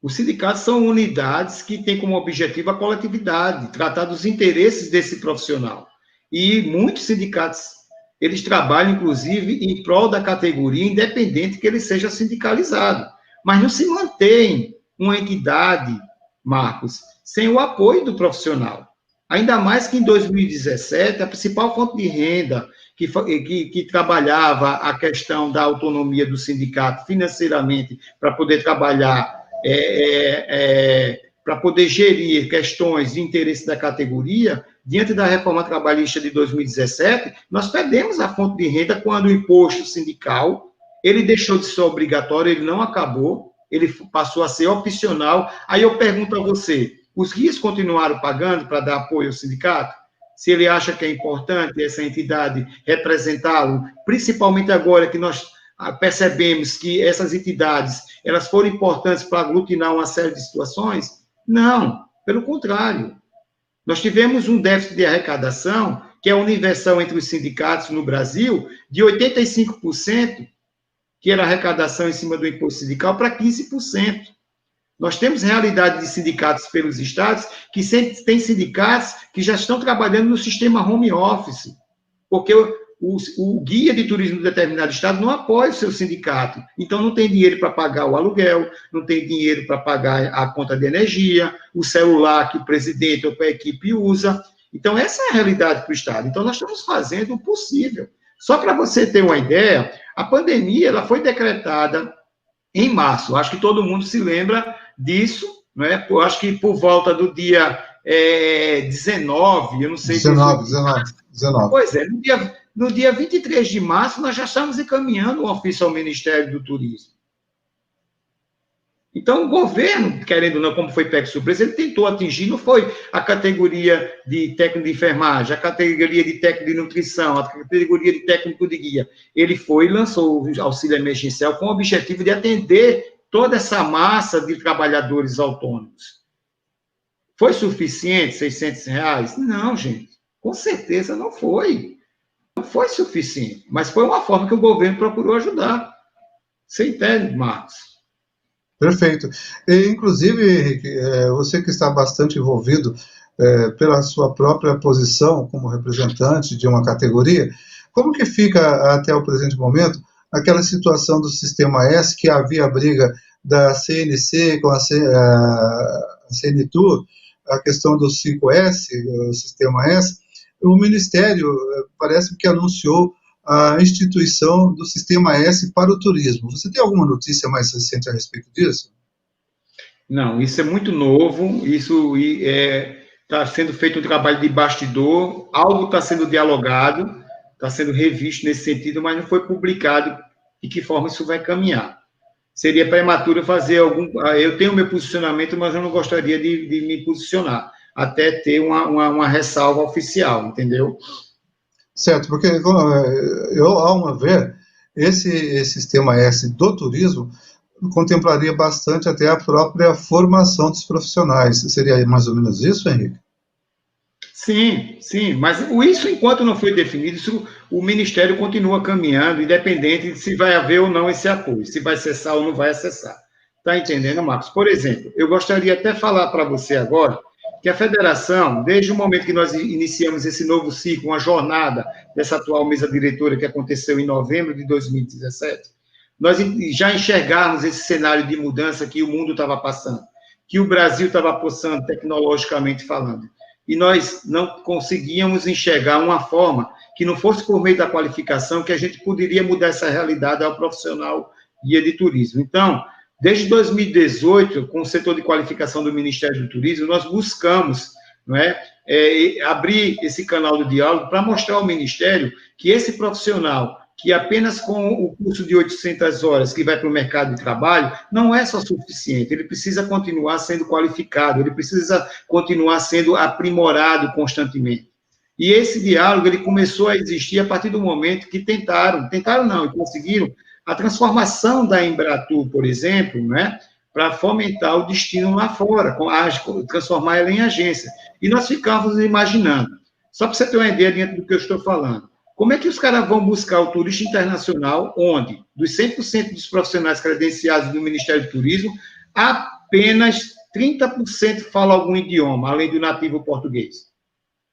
Os sindicatos são unidades que têm como objetivo a coletividade, tratar dos interesses desse profissional. E muitos sindicatos, eles trabalham, inclusive, em prol da categoria, independente que ele seja sindicalizado. Mas não se mantém uma entidade, Marcos, sem o apoio do profissional. Ainda mais que em 2017, a principal fonte de renda que trabalhava a questão da autonomia do sindicato financeiramente para poder trabalhar, para poder gerir questões de interesse da categoria, diante da reforma trabalhista de 2017, nós perdemos a fonte de renda quando o imposto sindical, ele deixou de ser obrigatório, ele não acabou, ele passou a ser opcional. Aí eu pergunto a você, os guias continuaram pagando para dar apoio ao sindicato? Se ele acha que é importante essa entidade representá-lo, principalmente agora que nós percebemos que essas entidades, elas foram importantes para aglutinar uma série de situações? Não, pelo contrário. Nós tivemos um déficit de arrecadação, que é a universal entre os sindicatos no Brasil, de 85%, que era a arrecadação em cima do imposto sindical, para 15%. Nós temos realidade de sindicatos pelos estados, que tem sindicatos que já estão trabalhando no sistema home office, porque o guia de turismo de determinado estado não apoia o seu sindicato. Então, não tem dinheiro para pagar o aluguel, não tem dinheiro para pagar a conta de energia, o celular que o presidente ou a equipe usa. Então, essa é a realidade para o estado. Então, nós estamos fazendo o possível. Só para você ter uma ideia, a pandemia ela foi decretada em março. Acho que todo mundo se lembra disso, né? Eu acho que por volta do dia 19, eu não sei... 19. Pois é, no dia 23 de março, nós já estamos encaminhando um ofício ao Ministério do Turismo. Então, o governo, querendo ou não, como foi pego de surpresa, ele tentou atingir, não foi a categoria de técnico de enfermagem, a categoria de técnico de nutrição, a categoria de técnico de guia. Ele foi e lançou o auxílio emergencial com o objetivo de atender toda essa massa de trabalhadores autônomos. Foi suficiente R$600? Não, gente. Com certeza não foi. Não foi suficiente. Mas foi uma forma que o governo procurou ajudar. Você entende, Marcos? Perfeito. E, inclusive, Henrique, você que está bastante envolvido pela sua própria posição como representante de uma categoria, como que fica até o presente momento aquela situação do Sistema S, que havia briga da CNC com a CNTUR, a questão do 5S, o Sistema S? O Ministério parece que anunciou a instituição do Sistema S para o turismo. Você tem alguma notícia mais recente a respeito disso? Não, isso é muito novo, isso está sendo feito um trabalho de bastidor, algo está sendo dialogado, está sendo revisto nesse sentido, mas não foi publicado de que forma isso vai caminhar. Seria prematuro fazer eu tenho meu posicionamento, mas eu não gostaria de me posicionar, até ter uma ressalva oficial, entendeu? Certo, porque eu, ao ver, esse Sistema S do turismo contemplaria bastante até a própria formação dos profissionais. Seria mais ou menos isso, Henrique? Sim, mas isso, enquanto não foi definido, o Ministério continua caminhando, independente de se vai haver ou não esse apoio, se vai cessar ou não vai cessar. Está entendendo, Marcos? Por exemplo, eu gostaria até de falar para você agora que a federação, desde o momento que nós iniciamos esse novo ciclo, uma jornada dessa atual mesa diretora que aconteceu em novembro de 2017, nós já enxergarmos esse cenário de mudança que o mundo estava passando, que o Brasil estava passando tecnologicamente falando, e nós não conseguíamos enxergar uma forma que não fosse por meio da qualificação que a gente poderia mudar essa realidade ao profissional guia de turismo. Então, desde 2018, com o setor de qualificação do Ministério do Turismo, nós buscamos, não é, abrir esse canal de diálogo para mostrar ao Ministério que esse profissional, que apenas com o curso de 800 horas que vai para o mercado de trabalho, não é só suficiente, ele precisa continuar sendo qualificado, ele precisa continuar sendo aprimorado constantemente. E esse diálogo, ele começou a existir a partir do momento que tentaram não, e conseguiram a transformação da Embratur, por exemplo, né, para fomentar o destino lá fora, transformar ela em agência. E nós ficávamos imaginando, só para você ter uma ideia dentro do que eu estou falando, como é que os caras vão buscar o turista internacional, onde, dos 100% dos profissionais credenciados do Ministério do Turismo, apenas 30% falam algum idioma, além do nativo português?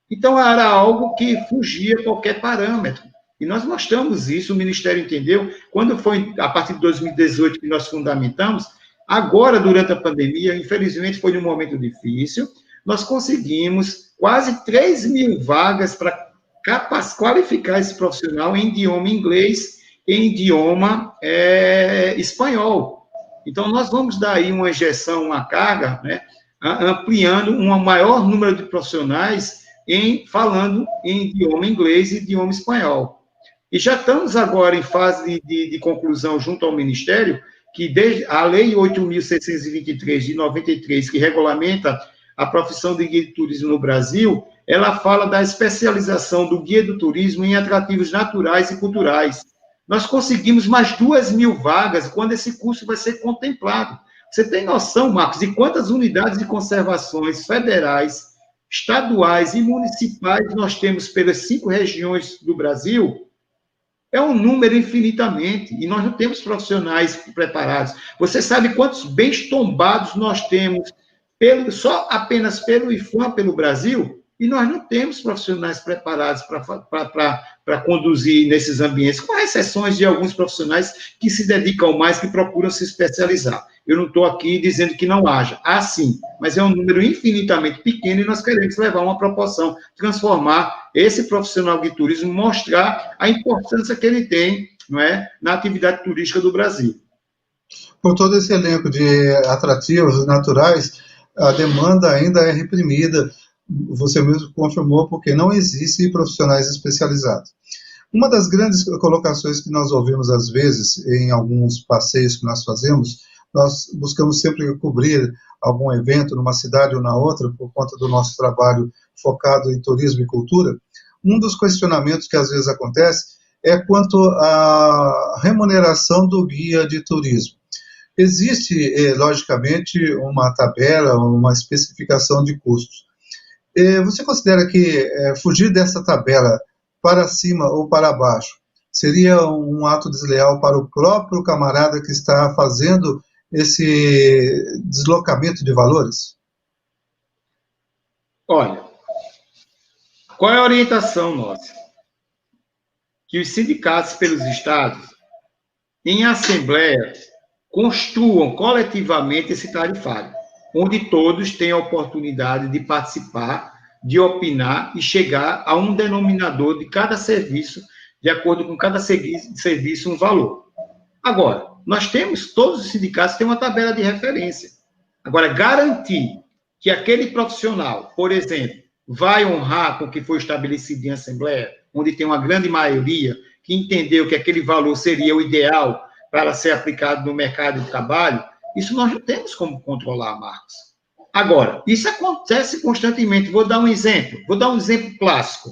Então, era algo que fugia qualquer parâmetro. E nós mostramos isso, o Ministério entendeu. Quando foi, a partir de 2018, que nós fundamentamos, agora, durante a pandemia, infelizmente foi num momento difícil, nós conseguimos quase 3 mil vagas para qualificar esse profissional em idioma inglês e em idioma espanhol. Então, nós vamos dar aí uma injeção, uma carga, né, ampliando um maior número de profissionais falando em idioma inglês e idioma espanhol. E já estamos agora em fase de conclusão junto ao Ministério, que desde a Lei 8.623 de 93, que regulamenta a profissão de guia de turismo no Brasil, ela fala da especialização do guia do turismo em atrativos naturais e culturais. Nós conseguimos mais 2 mil vagas quando esse curso vai ser contemplado. Você tem noção, Marcos, de quantas unidades de conservações federais, estaduais e municipais nós temos pelas 5 regiões do Brasil? É um número infinitamente, e nós não temos profissionais preparados. Você sabe quantos bens tombados nós temos apenas pelo IFAM, pelo Brasil? E nós não temos profissionais preparados para conduzir nesses ambientes, com exceções de alguns profissionais que se dedicam mais, que procuram se especializar. Eu não estou aqui dizendo que não haja. Há sim, mas é um número infinitamente pequeno e nós queremos levar uma proporção, transformar esse profissional de turismo, mostrar a importância que ele tem, não é, na atividade turística do Brasil. Por todo esse elenco de atrativos naturais, a demanda ainda é reprimida. Você mesmo confirmou, porque não existem profissionais especializados. Uma das grandes colocações que nós ouvimos às vezes em alguns passeios que nós fazemos, nós buscamos sempre cobrir algum evento numa cidade ou na outra por conta do nosso trabalho focado em turismo e cultura. Um dos questionamentos que às vezes acontece é quanto à remuneração do guia de turismo. Existe, logicamente, uma tabela, uma especificação de custos. Você considera que fugir dessa tabela para cima ou para baixo seria um ato desleal para o próprio camarada que está fazendo esse deslocamento de valores? Olha, qual é a orientação nossa? Que os sindicatos pelos estados, em assembleia, construam coletivamente esse tarifário, onde todos têm a oportunidade de participar, de opinar e chegar a um denominador de cada serviço, de acordo com cada serviço, um valor. Agora, nós temos, todos os sindicatos têm uma tabela de referência. Agora, garantir que aquele profissional, por exemplo, vai honrar com o que foi estabelecido em assembleia, onde tem uma grande maioria que entendeu que aquele valor seria o ideal para ser aplicado no mercado de trabalho, isso nós não temos como controlar, Marcos. Agora, isso acontece constantemente. Vou dar um exemplo clássico.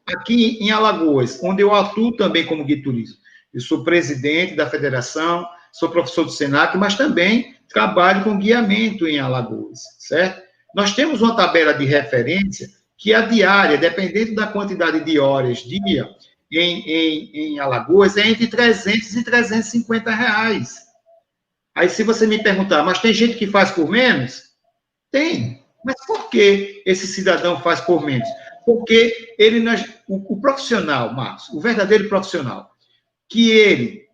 Aqui em Alagoas, onde eu atuo também como guia turístico. Eu sou presidente da federação, sou professor do SENAC, mas também trabalho com guiamento em Alagoas, certo? Nós temos uma tabela de referência que a diária, dependendo da quantidade de horas dia, em Alagoas, é entre 300 e 350 reais. Aí, se você me perguntar, mas tem gente que faz por menos? Tem. Mas por que esse cidadão faz por menos? Porque o profissional, Marcos, o verdadeiro profissional, que ele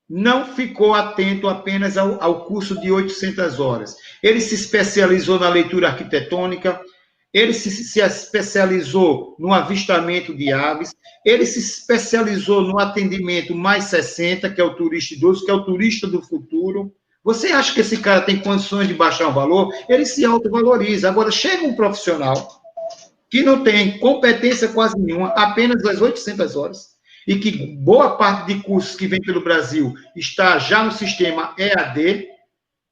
não ficou atento apenas ao curso de 800 horas. Ele se especializou na leitura arquitetônica, ele se especializou no avistamento de aves, ele se especializou no atendimento mais 60, que é o turista idoso, que é o turista do futuro. Você acha que esse cara tem condições de baixar o valor? Ele se autovaloriza. Agora, chega um profissional que não tem competência quase nenhuma, apenas as 800 horas, e que boa parte de cursos que vem pelo Brasil está já no sistema EAD,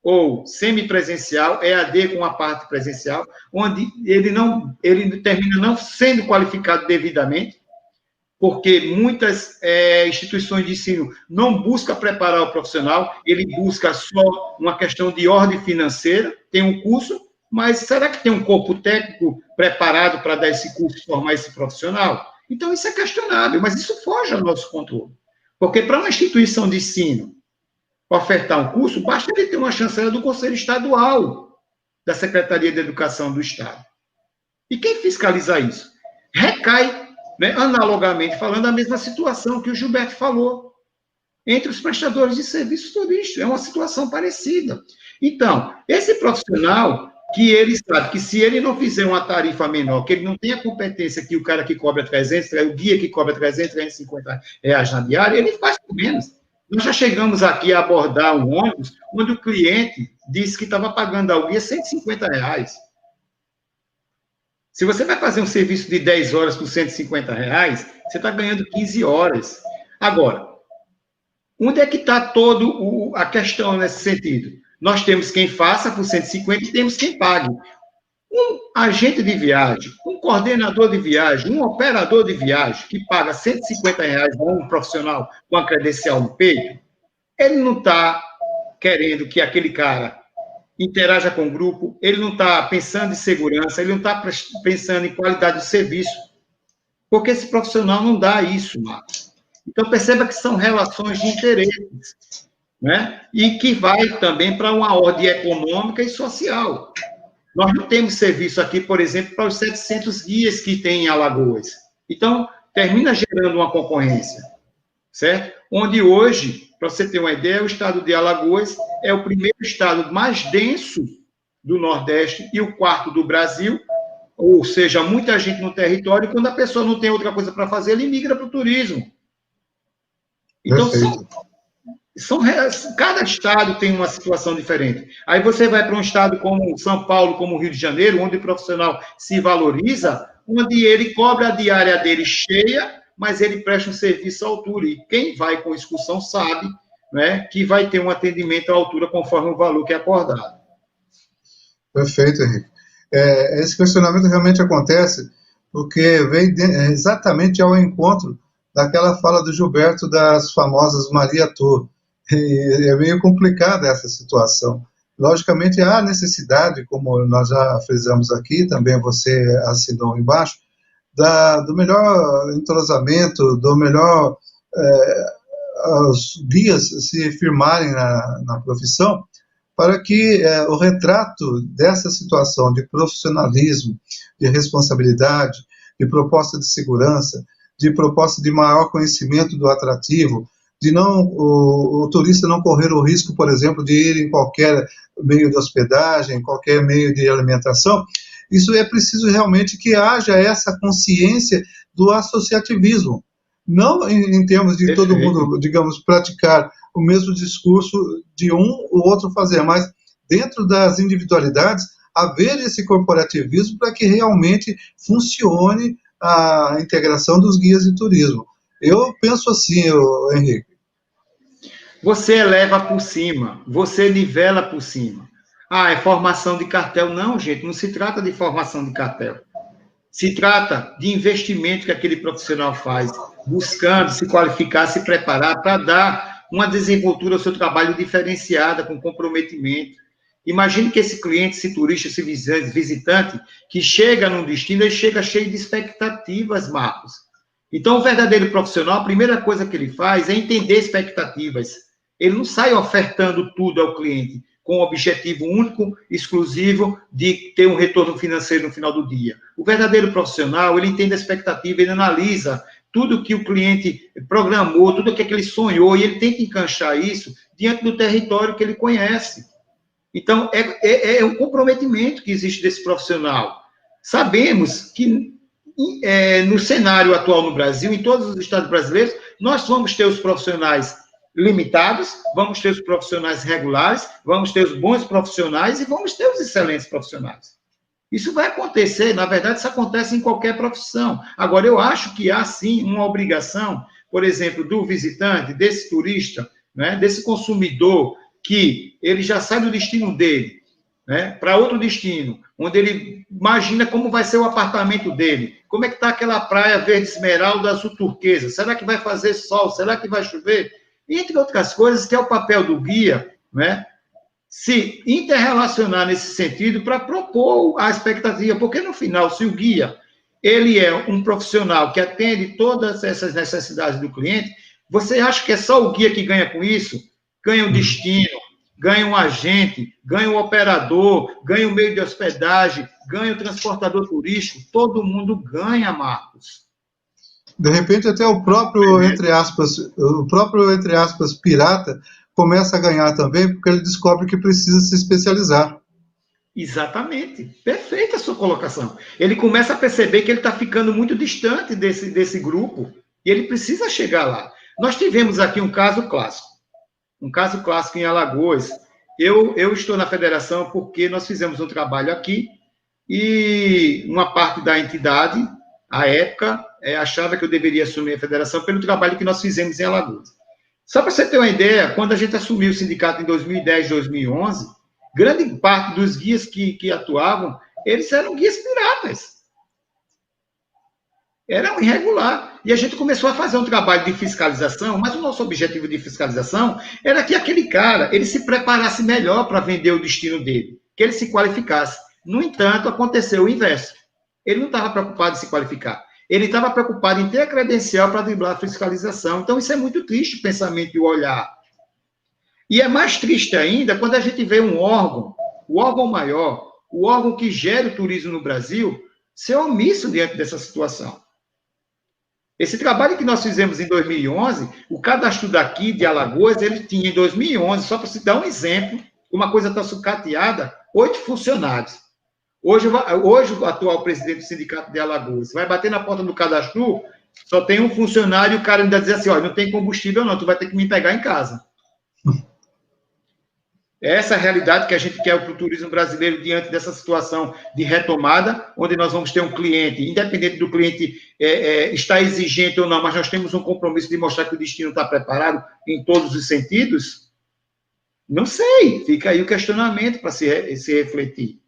ou semipresencial, EAD com a parte presencial, onde ele termina não sendo qualificado devidamente, porque muitas instituições de ensino não buscam preparar o profissional, ele busca só uma questão de ordem financeira, tem um curso, mas será que tem um corpo técnico preparado para dar esse curso e formar esse profissional? Então, isso é questionável, mas isso foge ao nosso controle. Porque para uma instituição de ensino ofertar um curso, basta ele ter uma chancela do Conselho Estadual, da Secretaria de Educação do Estado. E quem fiscaliza isso? Recai, né, analogamente falando, a mesma situação que o Gilberto falou, entre os prestadores de serviços turísticos. É uma situação parecida. Então, esse profissional, que ele sabe que se ele não fizer uma tarifa menor, que ele não tem a competência que o cara que cobra 300, o guia que cobra 300, 350 reais na diária, ele faz por menos. Nós já chegamos aqui a abordar um ônibus onde o cliente disse que estava pagando ao guia 150 reais. Se você vai fazer um serviço de 10 horas por 150 reais, você está ganhando 15 horas. Agora, onde é que está toda a questão nesse sentido? Nós temos quem faça por 150 e temos quem pague. Um agente de viagem, um coordenador de viagem, um operador de viagem que paga 150 reais a um profissional com a credencial no peito, ele não está querendo que aquele cara interaja com o grupo, ele não está pensando em segurança, ele não está pensando em qualidade de serviço, porque esse profissional não dá isso, Marcos. Então, perceba que são relações de interesses, né? E que vai também para uma ordem econômica e social. Nós não temos serviço aqui, por exemplo, para os 700 guias que tem em Alagoas. Então, termina gerando uma concorrência, certo? Onde hoje, para você ter uma ideia, o estado de Alagoas é o primeiro estado mais denso do Nordeste e o quarto do Brasil, ou seja, muita gente no território, e quando a pessoa não tem outra coisa para fazer, ele migra para o turismo. Então, cada estado tem uma situação diferente. Aí você vai para um estado como São Paulo, como Rio de Janeiro, onde o profissional se valoriza, onde ele cobra a diária dele cheia, mas ele presta um serviço à altura. E quem vai com excursão sabe, né, que vai ter um atendimento à altura conforme o valor que é acordado. Perfeito, Henrique. Esse questionamento realmente acontece porque vem exatamente ao encontro daquela fala do Gilberto das famosas Maria Tour. E é meio complicada essa situação. Logicamente, há necessidade, como nós já frisamos aqui, também você assinou embaixo, do melhor entrosamento, do melhor os guias se firmarem na profissão, para que o retrato dessa situação de profissionalismo, de responsabilidade, de proposta de segurança, de proposta de maior conhecimento do atrativo, de o turista não correr o risco, por exemplo, de ir em qualquer meio de hospedagem, qualquer meio de alimentação. Isso é preciso realmente que haja essa consciência do associativismo, não em termos de todo mundo, digamos, praticar o mesmo discurso de o outro fazer, mas dentro das individualidades, haver esse corporativismo para que realmente funcione a integração dos guias de turismo. Eu penso assim, Henrique. Você eleva por cima, você nivela por cima. É formação de cartel. Não, gente, não se trata de formação de cartel. Se trata de investimento que aquele profissional faz, buscando se qualificar, se preparar para dar uma desenvoltura ao seu trabalho diferenciada, com comprometimento. Imagine que esse cliente, esse turista, esse visitante, que chega num destino, ele chega cheio de expectativas, Marcos. Então, o verdadeiro profissional, a primeira coisa que ele faz é entender expectativas. Ele não sai ofertando tudo ao cliente com o objetivo único, exclusivo, de ter um retorno financeiro no final do dia. O verdadeiro profissional, ele entende a expectativa, ele analisa tudo que o cliente programou, tudo que ele sonhou, e ele tenta encaixar isso diante do território que ele conhece. Então, é um comprometimento que existe desse profissional. Sabemos que no cenário atual no Brasil, em todos os estados brasileiros, nós vamos ter os profissionais limitados, vamos ter os profissionais regulares, vamos ter os bons profissionais e vamos ter os excelentes profissionais. Isso vai acontecer, na verdade, isso acontece em qualquer profissão. Agora, eu acho que há, sim, uma obrigação, por exemplo, do visitante, desse turista, né, desse consumidor, que ele já sai do destino dele, né, para outro destino, onde ele imagina como vai ser o apartamento dele, como é que está aquela praia verde esmeralda, azul turquesa, será que vai fazer sol, será que vai chover? Entre outras coisas, que é o papel do guia, né, se interrelacionar nesse sentido para propor a expectativa, porque no final, se o guia ele é um profissional que atende todas essas necessidades do cliente, você acha que é só o guia que ganha com isso? Ganha o destino, ganha um agente, ganha o operador, ganha o meio de hospedagem, ganha o transportador turístico, todo mundo ganha, Marcos. De repente, até o próprio, entre aspas, pirata começa a ganhar também, porque ele descobre que precisa se especializar. Exatamente. Perfeita a sua colocação. Ele começa a perceber que ele está ficando muito distante desse grupo e ele precisa chegar lá. Nós tivemos aqui um caso clássico em Alagoas. Eu estou na federação porque nós fizemos um trabalho aqui e uma parte da entidade, à época, achava que eu deveria assumir a federação pelo trabalho que nós fizemos em Alagoas. Só para você ter uma ideia, quando a gente assumiu o sindicato em 2010, 2011, grande parte dos guias que atuavam, eles eram guias piratas. Eram irregular. E a gente começou a fazer um trabalho de fiscalização, mas o nosso objetivo de fiscalização era que aquele cara, ele se preparasse melhor para vender o destino dele, que ele se qualificasse. No entanto, aconteceu o inverso. Ele não estava preocupado em se qualificar. Ele estava preocupado em ter a credencial para driblar a fiscalização. Então, isso é muito triste, o pensamento e o olhar. E é mais triste ainda quando a gente vê um órgão, o órgão maior, o órgão que gera o turismo no Brasil, ser omisso diante dessa situação. Esse trabalho que nós fizemos em 2011, o cadastro daqui de Alagoas, ele tinha em 2011, só para se dar um exemplo, uma coisa tão sucateada, 8 funcionários. Hoje, o atual presidente do Sindicato de Alagoas vai bater na porta do cadastro, só tem um funcionário e o cara ainda diz assim, olha, não tem combustível não, tu vai ter que me pegar em casa. Essa é a realidade que a gente quer para o turismo brasileiro diante dessa situação de retomada, onde nós vamos ter um cliente, independente do cliente estar exigente ou não, mas nós temos um compromisso de mostrar que o destino está preparado em todos os sentidos? Não sei, fica aí o questionamento para se refletir.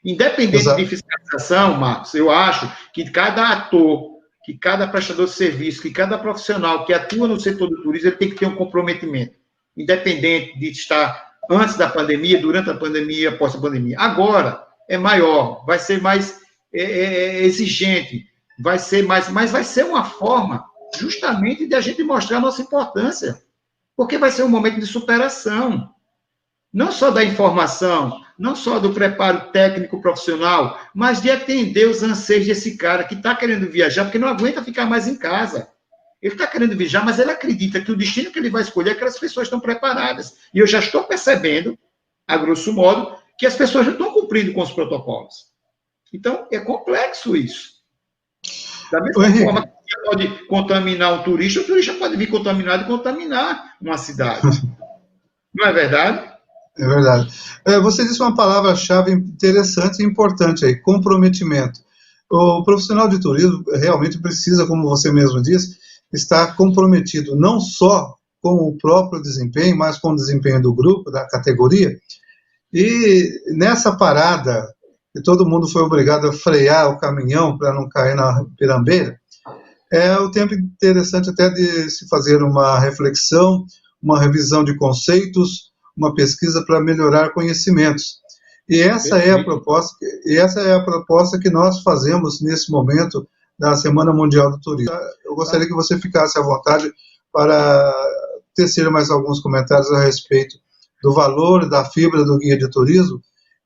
Independente de fiscalização, Marcos, eu acho que cada ator, que cada prestador de serviço, que cada profissional que atua no setor do turismo, ele tem que ter um comprometimento, independente de estar antes da pandemia, durante a pandemia, após a pandemia. Agora é maior, vai ser mais exigente, vai ser mais, mas vai ser uma forma justamente de a gente mostrar a nossa importância, porque vai ser um momento de superação, não só da informação, não só do preparo técnico profissional, mas de atender os anseios desse cara que está querendo viajar, porque não aguenta ficar mais em casa. Ele está querendo viajar, mas ele acredita que o destino que ele vai escolher é que as pessoas estão preparadas. E eu já estou percebendo, a grosso modo, que as pessoas já estão cumprindo com os protocolos. Então, é complexo isso. Da mesma forma que você pode contaminar um turista, o turista pode vir contaminado e contaminar uma cidade. Não é verdade? É verdade. Você disse uma palavra-chave interessante e importante aí, comprometimento. O profissional de turismo realmente precisa, como você mesmo disse, estar comprometido não só com o próprio desempenho, mas com o desempenho do grupo, da categoria. E nessa parada, que todo mundo foi obrigado a frear o caminhão para não cair na pirambeira, é o tempo interessante até de se fazer uma reflexão, uma revisão de conceitos, uma pesquisa para melhorar conhecimentos. E essa é a proposta que nós fazemos nesse momento da Semana Mundial do Turismo. Eu gostaria que você ficasse à vontade para tecer mais alguns comentários a respeito do valor da fibra do guia de turismo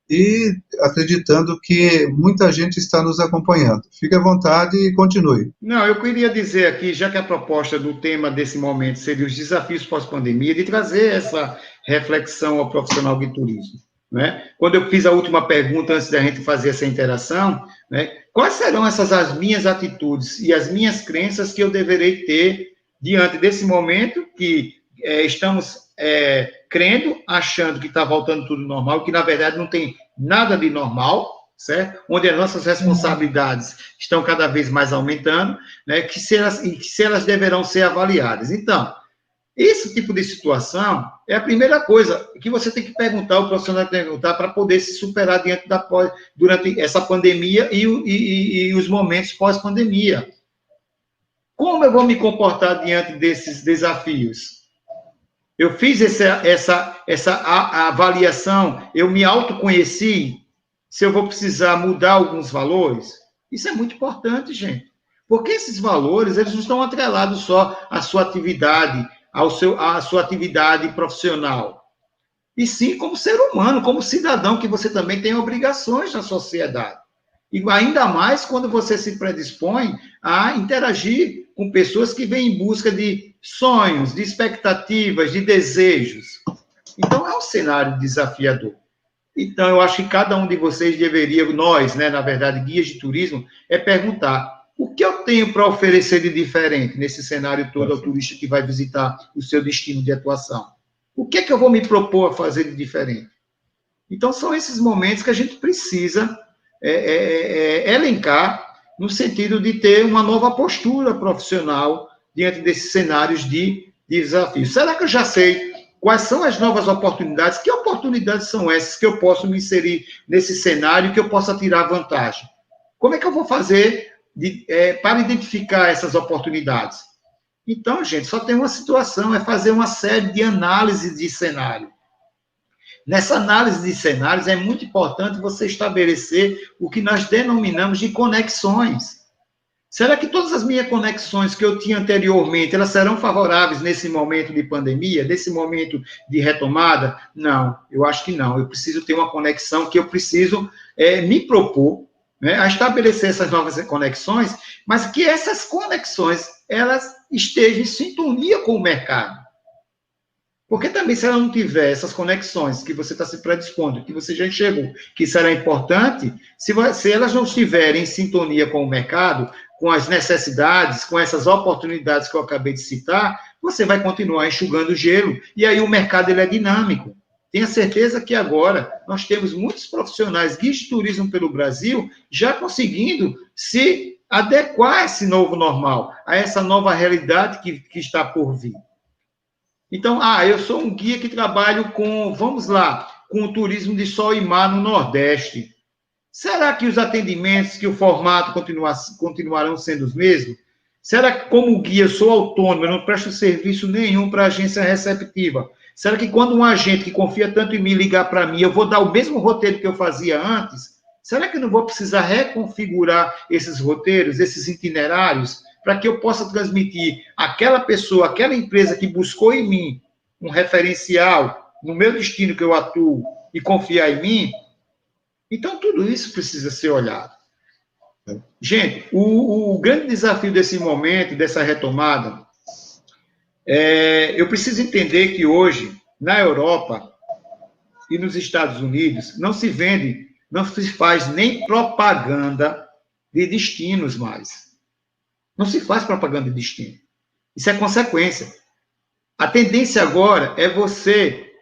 e acreditando que muita gente está nos acompanhando. Fique à vontade e continue. Não, eu queria dizer aqui, já que a proposta do tema desse momento seria os desafios pós-pandemia, de trazer essa reflexão ao profissional de turismo. Né? Quando eu fiz a última pergunta, antes da gente fazer essa interação, né, quais serão as minhas atitudes e as minhas crenças que eu deverei ter diante desse momento que estamos crendo, achando que está voltando tudo normal, que na verdade não tem nada de normal, certo? Onde as nossas responsabilidades estão cada vez mais aumentando, né, que se elas deverão ser avaliadas. Então, esse tipo de situação é a primeira coisa que você tem que perguntar, o profissional tem que perguntar para poder se superar durante essa pandemia e os momentos pós-pandemia. Como eu vou me comportar diante desses desafios? Eu fiz essa avaliação, eu me autoconheci, se eu vou precisar mudar alguns valores. Isso é muito importante, gente. Porque esses valores, eles não estão atrelados só à sua atividade, à sua atividade profissional. E sim como ser humano, como cidadão, que você também tem obrigações na sociedade. E ainda mais quando você se predispõe a interagir com pessoas que vêm em busca de sonhos, de expectativas, de desejos. Então, é um cenário desafiador. Então, eu acho que cada um de vocês deveria, nós, né, na verdade, guias de turismo, perguntar o que eu tenho para oferecer de diferente nesse cenário todo ao turista que vai visitar o seu destino de atuação. O que é que eu vou me propor a fazer de diferente? Então, são esses momentos que a gente precisa elencar no sentido de ter uma nova postura profissional diante desses cenários de desafio. Será que eu já sei quais são as novas oportunidades? Que oportunidades são essas que eu posso me inserir nesse cenário que eu possa tirar vantagem? Como é que eu vou fazer para identificar essas oportunidades? Então, gente, só tem uma situação, é fazer uma série de análises de cenário. Nessa análise de cenários, é muito importante você estabelecer o que nós denominamos de conexões. Será que todas as minhas conexões que eu tinha anteriormente, elas serão favoráveis nesse momento de pandemia, nesse momento de retomada? Não, eu acho que não. Eu preciso ter uma conexão que eu preciso me propor, né, a estabelecer essas novas conexões, mas que essas conexões, elas estejam em sintonia com o mercado. Porque também, se ela não tiver essas conexões que você está se predispondo, que você já enxergou, que será importante, se elas não estiverem em sintonia com o mercado, com as necessidades, com essas oportunidades que eu acabei de citar, você vai continuar enxugando gelo. E aí o mercado ele é dinâmico. Tenha certeza que agora nós temos muitos profissionais guias de turismo pelo Brasil já conseguindo se adequar a esse novo normal, a essa nova realidade que está por vir. Então, eu sou um guia que trabalho com, vamos lá, com o turismo de sol e mar no Nordeste. Será que os atendimentos, que o formato continuarão sendo os mesmos? Será que, como guia, eu sou autônomo, eu não presto serviço nenhum para a agência receptiva? Será que quando um agente que confia tanto em mim ligar para mim, eu vou dar o mesmo roteiro que eu fazia antes? Será que eu não vou precisar reconfigurar esses roteiros, esses itinerários, para que eu possa transmitir àquela pessoa, àquela empresa que buscou em mim um referencial no meu destino que eu atuo e confiar em mim? Então, tudo isso precisa ser olhado. Gente, o grande desafio desse momento, dessa retomada, eu preciso entender que hoje, na Europa e nos Estados Unidos, não se vende, não se faz nem propaganda de destinos mais. Não se faz propaganda de destino. Isso é consequência. A tendência agora é você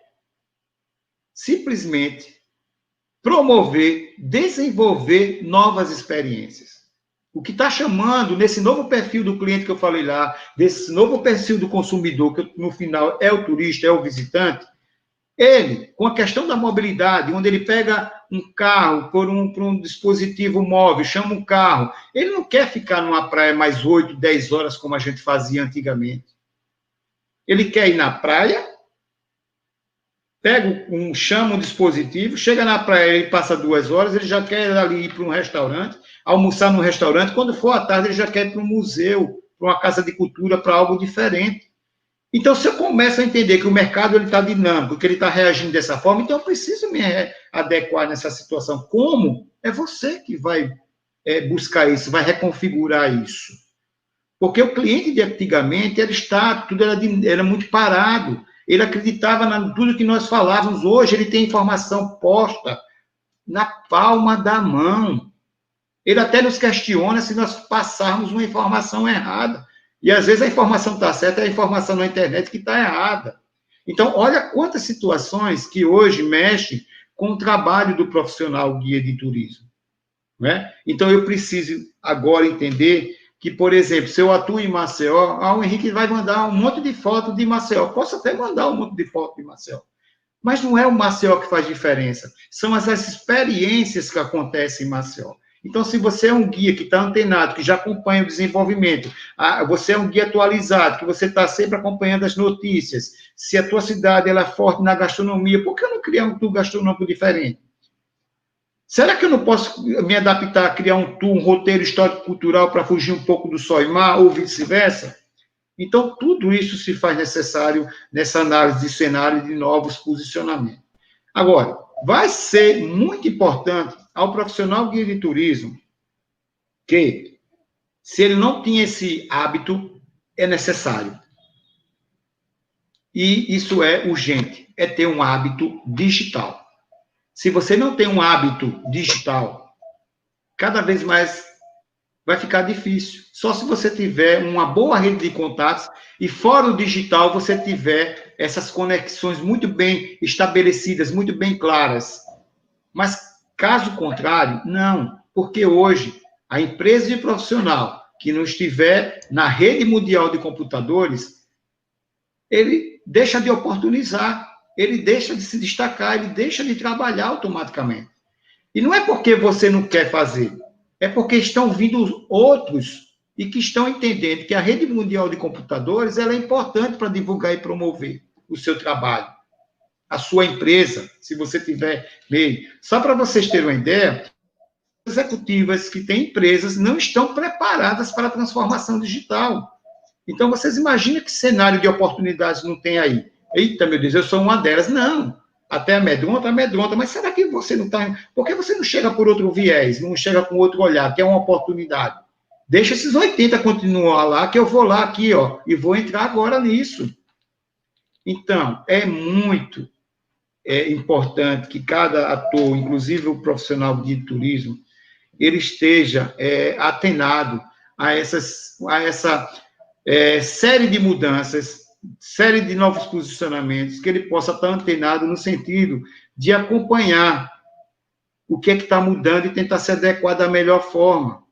simplesmente promover, desenvolver novas experiências. O que está chamando, nesse novo perfil do cliente que eu falei lá, desse novo perfil do consumidor, que no final é o turista, é o visitante, ele, com a questão da mobilidade, onde ele pega um carro por um dispositivo móvel, chama um carro, ele não quer ficar numa praia mais 8, 10 horas, como a gente fazia antigamente. Ele quer ir na praia, chama um dispositivo, chega na praia, ele passa 2 horas, ele já quer ali ir para um restaurante, almoçar num restaurante, quando for à tarde ele já quer ir para um museu, para uma casa de cultura, para algo diferente. Então, se eu começo a entender que o mercado está dinâmico, que ele está reagindo dessa forma, então eu preciso me adequar nessa situação. Como? É você que vai buscar isso, vai reconfigurar isso. Porque o cliente de antigamente, tudo era muito parado. Ele acreditava em tudo que nós falávamos. Hoje ele tem informação posta na palma da mão. Ele até nos questiona se nós passarmos uma informação errada. E às vezes a informação está certa, é a informação na internet que está errada. Então, olha quantas situações que hoje mexem com o trabalho do profissional guia de turismo. Né? Então, eu preciso agora entender que, por exemplo, se eu atuo em Maceió, o Henrique vai mandar um monte de foto de Maceió. Posso até mandar um monte de foto de Maceió. Mas não é o Maceió que faz diferença. São as experiências que acontecem em Maceió. Então, se você é um guia que está antenado, que já acompanha o desenvolvimento, você é um guia atualizado, que você está sempre acompanhando as notícias, se a tua cidade ela é forte na gastronomia, por que eu não criar um tour gastronômico diferente? Será que eu não posso me adaptar a criar um tour, um roteiro histórico-cultural para fugir um pouco do sol e mar, ou vice-versa? Então, tudo isso se faz necessário nessa análise de cenário de novos posicionamentos. Agora, vai ser muito importante ao profissional guia de turismo que, se ele não tinha esse hábito, é necessário. E isso é urgente, é ter um hábito digital. Se você não tem um hábito digital, cada vez mais vai ficar difícil. Só se você tiver uma boa rede de contatos e fora o digital você tiver essas conexões muito bem estabelecidas, muito bem claras. Mas, caso contrário, não. Porque hoje, a empresa de profissional que não estiver na rede mundial de computadores, ele deixa de oportunizar, ele deixa de se destacar, ele deixa de trabalhar automaticamente. E não é porque você não quer fazer, é porque estão vindo outros e que estão entendendo que a rede mundial de computadores ela é importante para divulgar e promover o seu trabalho. A sua empresa, se você tiver meio. Só para vocês terem uma ideia, executivas que têm empresas não estão preparadas para a transformação digital. Então, vocês imaginam que cenário de oportunidades não tem aí? Eita, meu Deus, eu sou uma delas. Não, até amedronta, mas será que você não está... Por que você não chega por outro viés, não chega com outro olhar, que é uma oportunidade? Deixa esses 80 continuar lá, que eu vou lá aqui, ó, e vou entrar agora nisso. Então, é muito importante que cada ator, inclusive o profissional de turismo, ele esteja atenado a essa série de mudanças, série de novos posicionamentos, que ele possa estar antenado no sentido de acompanhar o que é que está mudando e tentar se adequar da melhor forma,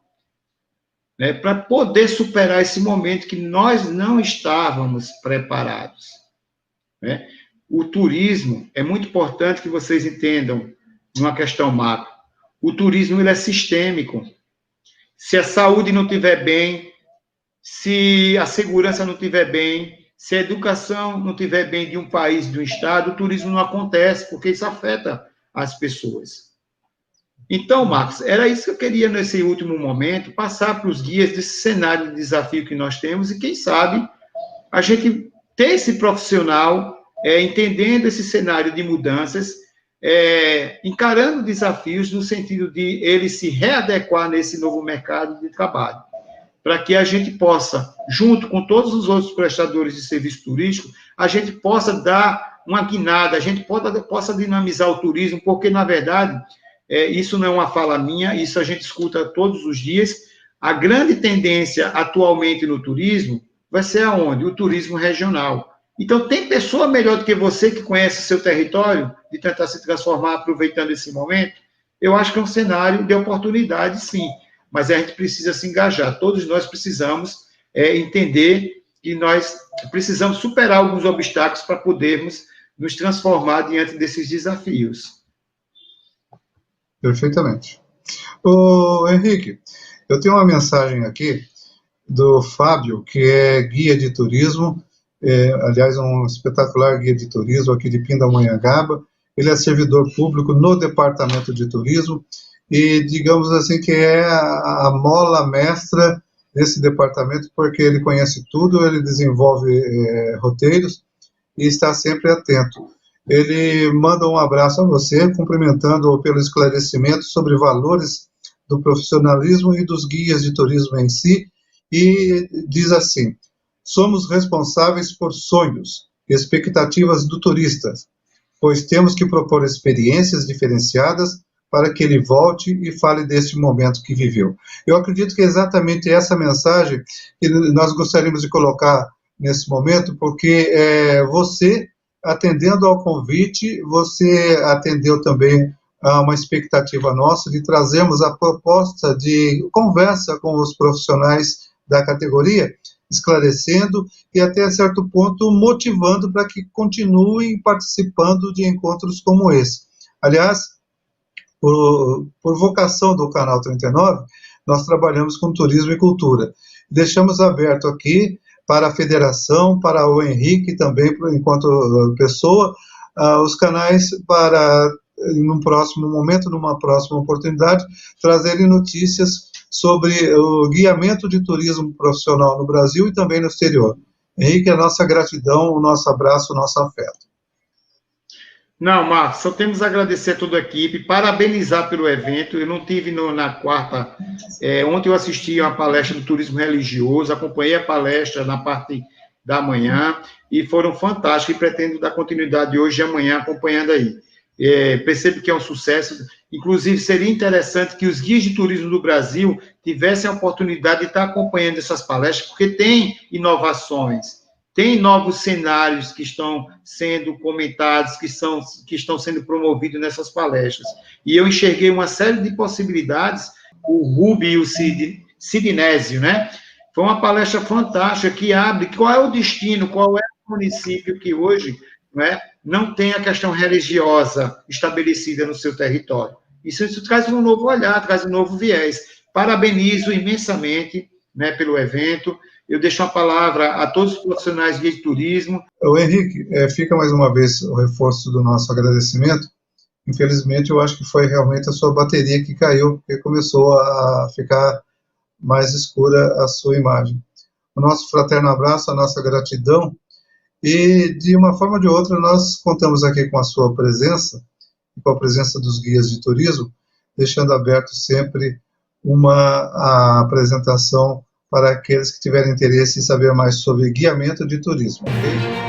né, para poder superar esse momento que nós não estávamos preparados, né? O turismo, é muito importante que vocês entendam numa questão macro, o turismo ele é sistêmico. Se a saúde não estiver bem, se a segurança não estiver bem, se a educação não estiver bem de um país, de um estado, o turismo não acontece, porque isso afeta as pessoas. Então, Marcos, era isso que eu queria, nesse último momento, passar para os guias desse cenário de desafio que nós temos e, quem sabe, a gente ter esse profissional entendendo esse cenário de mudanças, encarando desafios no sentido de ele se readequar nesse novo mercado de trabalho, para que a gente possa, junto com todos os outros prestadores de serviço turístico, a gente possa dar uma guinada, a gente possa dinamizar o turismo, porque, na verdade, isso não é uma fala minha, isso a gente escuta todos os dias. A grande tendência atualmente no turismo vai ser aonde? O turismo regional. Então, tem pessoa melhor do que você que conhece o seu território, de tentar se transformar aproveitando esse momento? Eu acho que é um cenário de oportunidade, sim, mas a gente precisa se engajar. Todos nós precisamos entender que nós precisamos superar alguns obstáculos para podermos nos transformar diante desses desafios. Perfeitamente. Ô, Henrique, eu tenho uma mensagem aqui do Fábio, que é guia de turismo, aliás, um espetacular guia de turismo aqui de Pindamonhangaba. Ele é servidor público no departamento de turismo e, digamos assim, que é a mola mestra desse departamento, porque ele conhece tudo, ele desenvolve roteiros e está sempre atento. Ele manda um abraço a você, cumprimentando-o pelo esclarecimento sobre valores do profissionalismo e dos guias de turismo em si, e diz assim: somos responsáveis por sonhos e expectativas do turista, pois temos que propor experiências diferenciadas para que ele volte e fale deste momento que viveu. Eu acredito que é exatamente essa mensagem que nós gostaríamos de colocar nesse momento, porque você, atendendo ao convite, você atendeu também a uma expectativa nossa de trazermos a proposta de conversa com os profissionais da categoria, esclarecendo e, até certo ponto, motivando para que continuem participando de encontros como esse. Aliás, por vocação do Canal 39, nós trabalhamos com turismo e cultura. Deixamos aberto aqui para a federação, para o Henrique também, enquanto pessoa, os canais para, num próximo momento, numa próxima oportunidade, trazerem notícias sobre o guiamento de turismo profissional no Brasil e também no exterior. Henrique, a nossa gratidão, o nosso abraço, o nosso afeto. Não, Marcos, só temos a agradecer a toda a equipe, parabenizar pelo evento. Eu não tive na quarta, ontem eu assisti a uma palestra do turismo religioso, acompanhei a palestra na parte da manhã, e foram fantásticos, e pretendo dar continuidade hoje e amanhã acompanhando aí. Percebo que é um sucesso. Inclusive, seria interessante que os guias de turismo do Brasil tivessem a oportunidade de estar acompanhando essas palestras, porque tem inovações, tem novos cenários que estão sendo comentados, que estão sendo promovidos nessas palestras. E eu enxerguei uma série de possibilidades. O Rubi e o Sidnésio, né? Foi uma palestra fantástica que abre qual é o destino, qual é o município que hoje, né, não tem a questão religiosa estabelecida no seu território. Isso traz um novo olhar, traz um novo viés. Parabenizo imensamente, né, pelo evento. Eu deixo a palavra a todos os profissionais de turismo. O Henrique, fica mais uma vez o reforço do nosso agradecimento, Infelizmente, eu acho que foi realmente a sua bateria que caiu, porque começou a ficar mais escura a sua imagem. O nosso fraterno abraço, a nossa gratidão, e de uma forma ou de outra nós contamos aqui com a sua presença, e com a presença dos guias de turismo, deixando aberto sempre uma apresentação para aqueles que tiverem interesse em saber mais sobre guiamento de turismo. Okay?